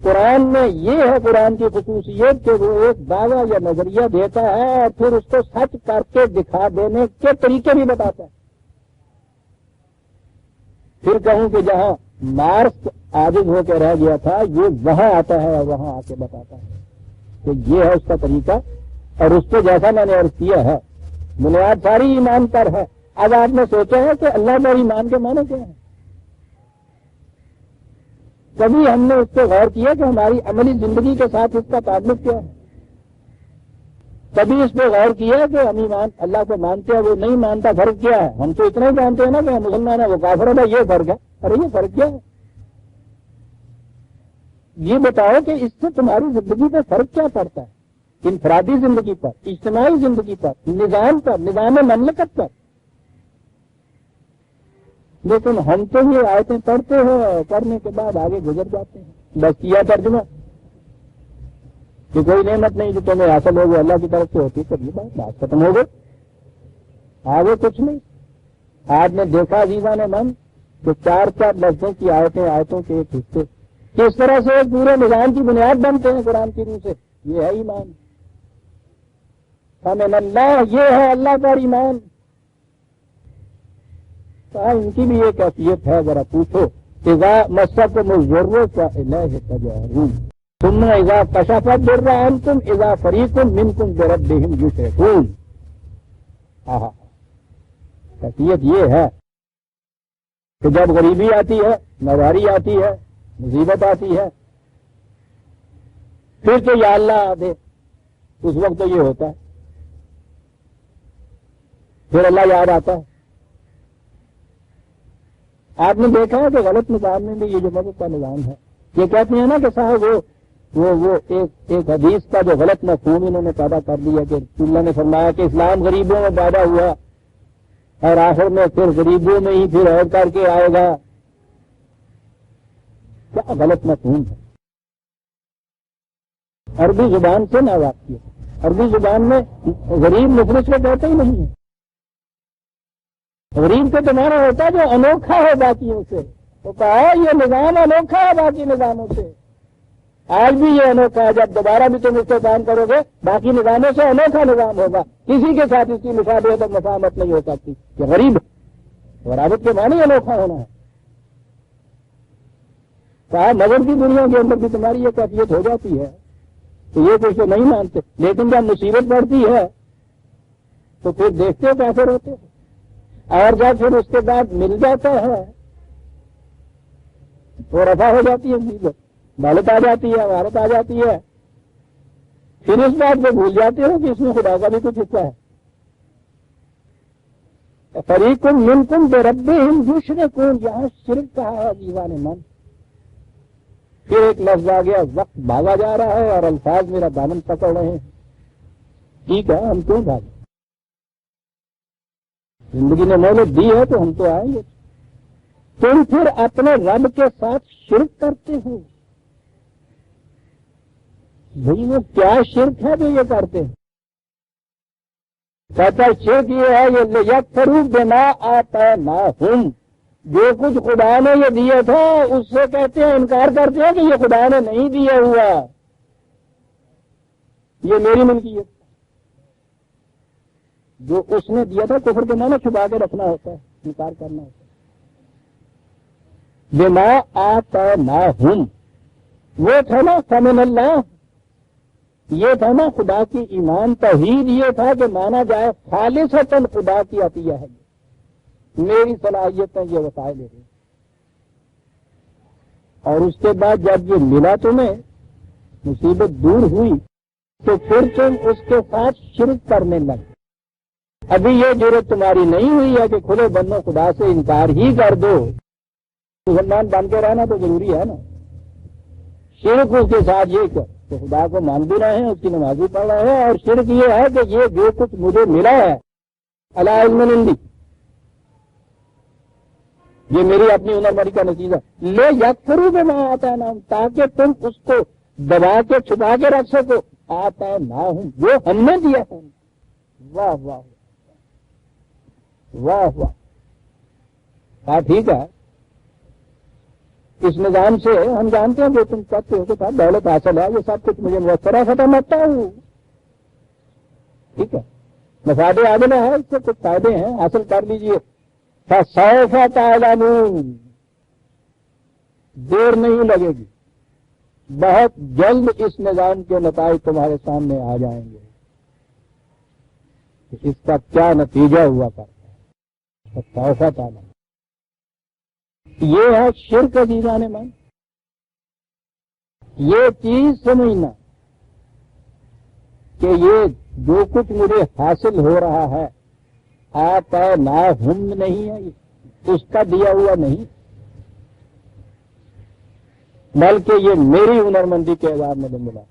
قرآن میں یہ ہے قرآن کی خصوصیت کہ وہ ایک دعویٰ یا نظریہ دیتا ہے اور پھر اس کو سچ کر کے دکھا دینے کے طریقے بھی بتاتا ہے۔ پھر کہوں کہ جہاں مارکس عاجز ہو کے رہ گیا تھا، یہ وہاں آتا ہے اور وہاں آ کے بتاتا ہے کہ یہ ہے اس کا طریقہ، اور اس پہ جیسا میں نے عرض کیا ہے بنیاد ساری ایمان پر ہے۔ اب آپ نے سوچا ہے کہ اللہ پر ایمان کے معنی کیا ہے؟ کبھی ہم نے اس پہ غور کیا کہ ہماری عملی زندگی کے ساتھ اس کا تعلق کیا ہے؟ کبھی اس پہ غور کیا کہ ہم ایمان اللہ کو مانتے ہیں وہ نہیں مانتا، فرق کیا ہے؟ ہم تو اتنا ہی جانتے ہیں نا کہ ہم مسلمان ہیں وہ کافر ہے، یہ فرق ہے۔ ارے یہ فرق کیا ہے؟ یہ بتاؤ کہ اس سے تمہاری زندگی پہ فرق کیا پڑتا ہے؟ انفرادی زندگی پر، اجتماعی زندگی پر، نظام پر، نظام مملکت پر۔ لیکن ہم تو یہ آیتیں پڑھتے ہیں، پڑھنے کے بعد آگے گزر جاتے ہیں، بس کیا ترجمہ کہ کوئی نعمت نہیں جو تمہیں حاصل ہوگی اللہ کی طرف سے ہوتی، تب یہ بات ختم ہو گئی، آگے کچھ نہیں۔ آپ نے دیکھا عزیزان من کہ 4 لفظوں کی آیتوں کے ایک حصے کس طرح سے ایک پورے نظام کی بنیاد بنتے ہیں قرآن کی روح سے۔ یہ ہے ایمان، فمن اللہ، یہ ہے اللہ پر ایمان۔ ان کی بھی ایک حیثیت ہے، ذرا پوچھو، اذا مسکم الضر فالیہ تجارون ثم اذا کشف الضر عنکم اذا فریق منکم بربہم یشرکون۔ حیثیت یہ ہے کہ جب غریبی آتی ہے، نواری آتی ہے، مصیبت آتی ہے، پھر تو یا اللہ دے، اس وقت تو یہ ہوتا ہے، پھر اللہ یاد آتا ہے۔ آپ نے دیکھا ہے کہ غلط نظام میں بھی یہ جو مذہب کا نظام ہے، یہ کہتے ہیں نا کہ صاحب وہ ایک حدیث کا جو غلط مفہوم انہوں نے پیدا کر دیا کہ اللہ نے فرمایا کہ اسلام غریبوں میں پیدا ہوا اور آخر میں پھر غریبوں میں ہی پھر اور کر کے آئے گا۔ کیا غلط مفہوم ہے، عربی زبان سے نہ واقف، عربی زبان میں غریب مفلس کو کہتے ہی نہیں ہے۔ غریب کا تمہارا ہوتا ہے جو انوکھا ہے باقیوں سے، تو کہا یہ نظام انوکھا ہے باقی نظاموں سے، آج بھی یہ انوکھا ہے، جب دوبارہ بھی تم اس کو کام کرو گے باقی نظاموں سے انوکھا نظام ہوگا، کسی کے ساتھ اس کی مشابہت اور مفاہمت نہیں ہو سکتی کہ غریب غرابت کے معنی انوکھا ہونا ہے۔ کہا مذہب کی دنیا کے اندر بھی تمہاری یہ کیفیت ہو جاتی ہے تو یہ کچھ تو نہیں مانتے، لیکن جب مصیبت پڑتی ہے تو پھر دیکھتے ہو کیسے روتے ہیں، اور جب پھر اس کے بعد مل جاتا ہے تو رفع ہو جاتی ہے، مصیبت دولت آ جاتی ہے، عمارت آ جاتی ہے، پھر اس بات کو بھول جاتے ہو کہ اس میں خدا کا بھی کچھ حصہ ہے۔ فریق منکم بربہم یشرکون، یہاں شرک کہا ہے دیوان من، پھر ایک لفظ آ گیا، وقت بھاگا جا رہا ہے اور الفاظ میرا دامن پکڑ رہے ہیں۔ ٹھیک ہے، ہم کیوں بھاگیں، زندگی نے مہلت دی ہے تو ہم تو آئیں گے۔ تم پھر اپنے رب کے ساتھ شرک کرتے ہو، بھئی وہ کیا شرک ہے جو یہ کرتے ہیں؟ کہتا شرک یہ ہے یہ یکفروا بما آتیناہم، جو کچھ خدا نے یہ دیا تھا اس سے کہتے ہیں، انکار کرتے ہیں کہ یہ خدا نے نہیں دیا ہوا، یہ میری ملکیت، جو اس نے دیا تھا کفر کے معنی چھپا کے رکھنا ہوتا ہے، انکار کرنا ہوتا ہے۔ بما آتیناہم، وہ تھا نا فمن اللہ، یہ تھا نا خدا کی ایمان، توحید یہ تھا کہ مانا جائے خالصتاً خدا کی عطیہ ہے، میری صلاحیتیں یہ وسائل ہے، اور اس کے بعد جب یہ ملا تمہیں، مصیبت دور ہوئی تو پھر تم اس کے ساتھ شرک کرنے لگے۔ ابھی یہ جرات تمہاری نہیں ہوئی ہے کہ کھلے بندوں خدا سے انکار ہی کر دو، مسلمان بن کے رہنا تو ضروری ہے نا، شرک اس کے ساتھ یہ کر کہ خدا کو مان بھی رہے ہیں، اس کی نماز بھی پڑھ رہے ہیں، اور شرک یہ ہے کہ یہ جو کچھ مجھے ملا ہے علی علم عندی، یہ میری اپنی ہنر مندی کا نتیجہ، لے یکفروا بما آتیناہم، تاکہ تم اس کو دبا کے چھپا کے رکھ سکو، آتیناہم، وہ ہم نے دیا ہے۔ واہ واہ واہ واہ، کہا ٹھیک ہے، اس نظام سے ہم جانتے ہیں جو تم کہتے ہو کہ صاحب دولت حاصل ہے، یہ سب کچھ مجھے میسر ہے، ختم ہوتا ہوں، ٹھیک ہے، مفاد عاجلہ ہے، اس سے کچھ فائدے ہیں، حاصل کر لیجئے، فسوف تعلمون، دیر نہیں لگے گی، بہت جلد اس نظام کے نتائج تمہارے سامنے آ جائیں گے کہ اس کا کیا نتیجہ ہوا کرتا ہے۔ فسوف تعلمون، یہ ہے شرک عزیزان من، یہ چیز سمجھنا کہ یہ جو کچھ مجھے حاصل ہو رہا ہے آتیناہم نہیں ہے، اس کا دیا ہوا نہیں، بلکہ یہ میری ہنرمندی کے عذاب میں ملا،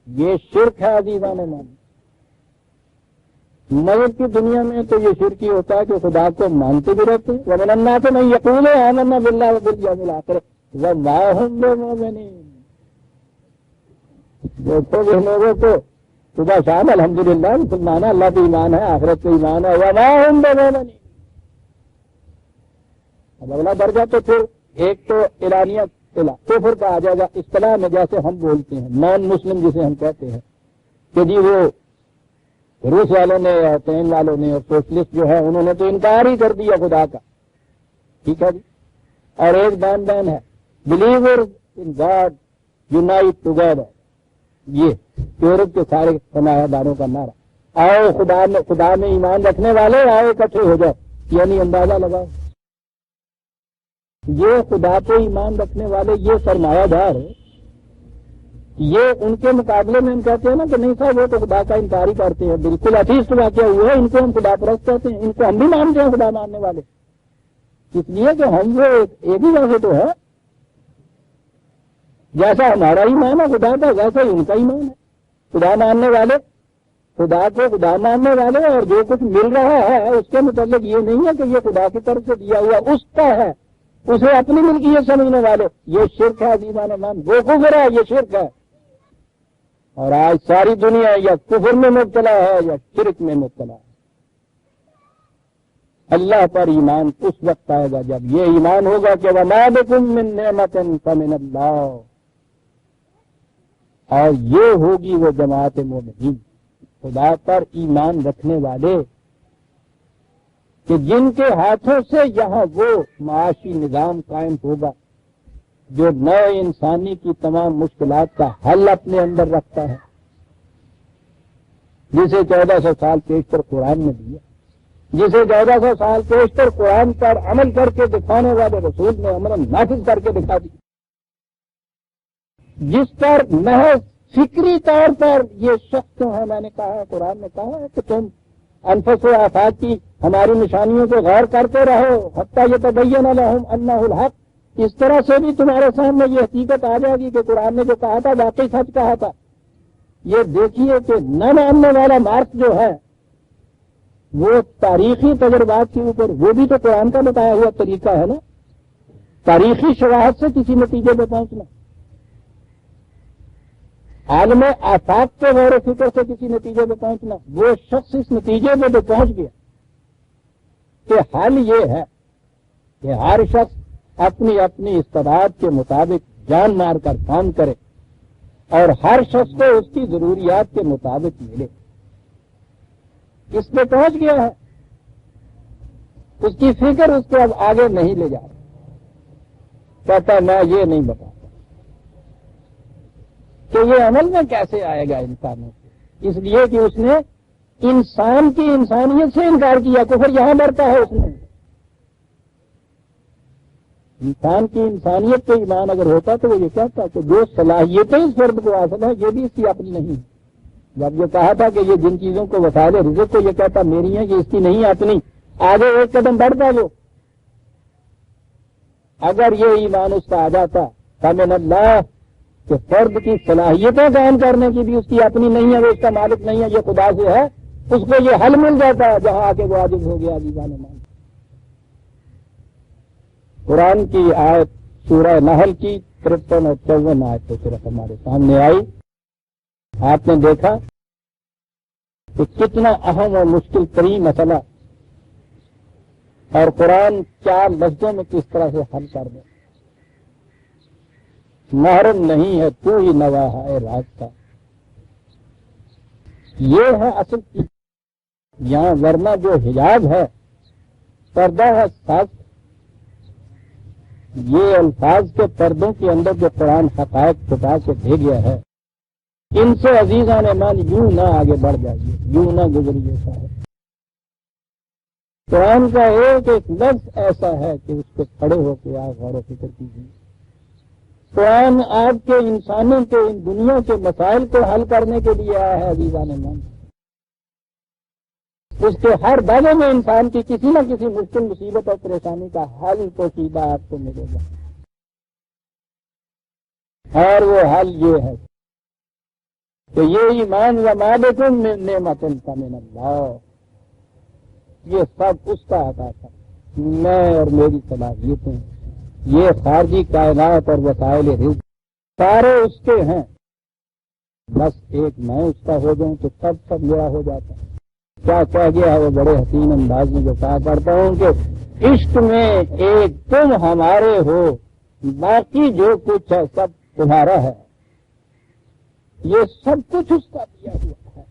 یہ شرک ہے عزیزان من۔ مگر کی دنیا میں تو یہ شرک ہی ہوتا ہے کہ خدا کو مانتے بھی رہتے، ومن الناس من یقول آمنا باللہ وبالیوم الآخر وما هم بمؤمنین، دیکھو وہ لوگوں کو صبح شام الحمدللہ مسلمان ہے، اللہ پہ ایمان ہے، آخرت پہ ایمان ہے، وما هم بمؤمنین۔ اب اگلا درجہ تو پھر ایک تو اعلانیہ کفر کا آ جائے گا، اصطلاح میں جیسے ہم بولتے ہیں نان مسلم جسے ہم کہتے ہیں کہ جی وہ روس والوں نے اور چین والوں نے اور سوشلسٹ جو ہے انہوں نے تو انکار ہی کر دیا خدا کا، ٹھیک ہے جی، اور ایک بین ہے believer in God unite together, یہ یورپ کے سارے سرمایہ داروں کا نعرہ، آؤ خدا میں ایمان رکھنے والے آؤ اکٹھے ہو جاؤ، یعنی اندازہ لگاؤ یہ خدا پہ ایمان رکھنے والے یہ سرمایہ دار یہ ان کے مقابلے میں ہم کہتے ہیں نا کہ نہیں صاحب وہ تو خدا کا انکار ہی کرتے ہیں، بالکل ایتھیسٹ واقعہ ہوا ہے، ان کو ہم خدا پرست کہتے ہیں، ان کو ہم بھی مانتے ہیں خدا ماننے والے، اس لیے کہ ہم وہ ایک ہی جیسے تو ہے، جیسا ہمارا ایمان ہے خدا کا ویسا ہی ان کا ایمان ہے۔ خدا ماننے والے خدا کو خدا ماننے والے، اور جو کچھ مل رہا ہے اس کے متعلق یہ نہیں ہے کہ یہ خدا کی طرف سے دیا ہوا اس کا ہے، اسے اپنی ملکیت سمجھنے والے، یہ شرک ہے عزیزان مان، وہ کفر ہے، یہ شرک ہے۔ اور آج ساری دنیا یا کفر میں مبتلا ہے یا شرک میں مبتلا ہے۔ اللہ پر ایمان اس وقت آئے گا جب یہ ایمان ہوگا کہ وَمَا بِكُم مِّن نِّعْمَةٍ فَمِنَ اللَّهِ، اور یہ ہوگی وہ جماعت مومنین، خدا پر ایمان رکھنے والے کہ جن کے ہاتھوں سے یہاں وہ معاشی نظام قائم ہوگا جو نئے انسانی کی تمام مشکلات کا حل اپنے اندر رکھتا ہے، جسے 1400 سال پیشتر قرآن نے دیا، جسے 1400 سال پیشتر قرآن پر عمل کر کے دکھانے والے رسول نے عملاً نافذ کر کے دکھا دی، جس پر محض فکری طور پر یہ شخص ہے، میں نے کہا ہے قرآن نے کہا ہے کہ تم انفس و آفات کی ہماری نشانیوں کو غور کرتے رہو حتیٰ یتبین لہم انہ الحق، اس طرح سے بھی تمہارے سامنے یہ حقیقت آ جائے گی کہ قرآن نے جو کہا تھا واقعی سچ کہا تھا۔ یہ دیکھیے کہ نہ ماننے والا مارک جو ہے وہ تاریخی تجربات کے اوپر، وہ بھی تو قرآن کا بتایا ہوا طریقہ ہے نا، تاریخی شواہد سے کسی نتیجے پہ پہنچنا، عالم آفاق کے غور و فکر سے کسی نتیجے پہ پہنچنا، وہ شخص اس نتیجے پہ جو پہنچ گیا کہ حل یہ ہے کہ ہر شخص اپنی اپنی استعداد کے مطابق جان مار کر کام کرے اور ہر شخص کو اس کی ضروریات کے مطابق ملے، اس پہ پہنچ گیا ہے، اس کی فکر اس کو اب آگے نہیں لے جا رہا، کہتا میں یہ نہیں بتا کہ یہ عمل میں کیسے آئے گا انسانوں سے، اس لیے کہ اس نے انسان کی انسانیت سے انکار کیا، کفر یہاں بڑھتا ہے اس میں، انسان کی انسانیت پہ ایمان اگر ہوتا تو وہ یہ کہتا کہ جو صلاحیتیں اس فرد کو حاصل ہیں یہ بھی اس کی اپنی نہیں، جب یہ کہا تھا کہ یہ جن چیزوں کو وسائل رزق کو یہ کہتا میری ہیں یہ اس کی نہیں اپنی، آگے ایک قدم بڑھتا وہ، اگر یہ ایمان اس کا آ جاتا فمن اللہ کہ فرد کی صلاحیتیں قائم کرنے کی بھی اس کی اپنی نہیں ہے، وہ اس کا مالک نہیں ہے، یہ خدا سے ہے، اس کو یہ حل مل جاتا ہے جہاں آ کے وہ عاجز ہو گیا عزیزان مان۔ قرآن کی آیت سورہ نحل کی 53 اور 54 آیت تو صرف ہمارے سامنے آئی، آپ نے دیکھا کہ کتنا اہم اور مشکل ترین مسئلہ اور قرآن 4 لفظوں میں کس طرح سے حل کر دے، محرم نہیں ہے تو ہی نواح ہے راستہ، یہ ہے اصل چیز یہاں، ورنہ جو حجاب ہے پردہ ہے سچ، یہ الفاظ کے پردوں کے اندر جو قرآن حقائق چھپا کے دے گیا ہے، ان سے عزیزان مان یوں نہ آگے بڑھ جائیے، یوں نہ گزریے صاحب۔ قرآن کا ایک ایک لفظ ایسا ہے کہ اس پہ کھڑے ہو کے آپ غور و فکر کیجیے۔ قرآن آپ کے انسانوں کے ان دنیا کے مسائل کو حل کرنے کے لیے آیا ہے عزیزان مان، اس کے ہر دعوے میں انسان کی کسی نہ کسی مشکل مصیبت اور پریشانی کا حل تو سیدھا آپ کو ملے گا، اور وہ حل یہ ہے کہ یہ ایمان وَمَا بِكُم مِّن نِّعْمَةٍ فَمِنَ اللَّهِ، یہ سب اس کا عطا تھا، میں اور میری صلاحیتیں، یہ خارجی کائنات اور وسائل رزق سارے اس کے ہیں، بس ایک میں اس کا ہو جاؤں تو سب میرا ہو جاتا ہے۔ کیا کہہ گیا ہے وہ بڑے حسین انداز میں جو کہا کرتا ہوں کہ عشق میں ایک تم ہمارے ہو، باقی جو کچھ ہے سب تمہارا ہے، یہ سب کچھ اس کا دیا ہوا ہے،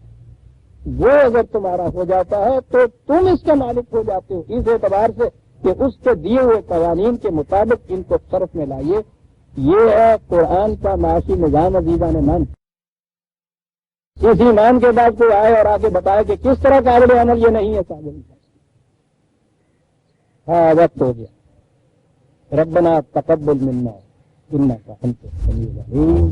وہ اگر تمہارا ہو جاتا ہے تو تم اس کے مالک ہو جاتے ہو، اس اعتبار سے کہ اس کے دیے ہوئے قوانین کے مطابق ان کو صرف میں لائیے۔ یہ ہے قرآن کا معاشی نظام عزیزان مان۔ اس ایمان کے بعد کوئی آئے اور آگے بتائے کہ کس طرح قابل عمل یہ نہیں ہے قابل، ہاں وقت ہو گیا۔ ربنا تقبل منا انک انت السمیع العلیم۔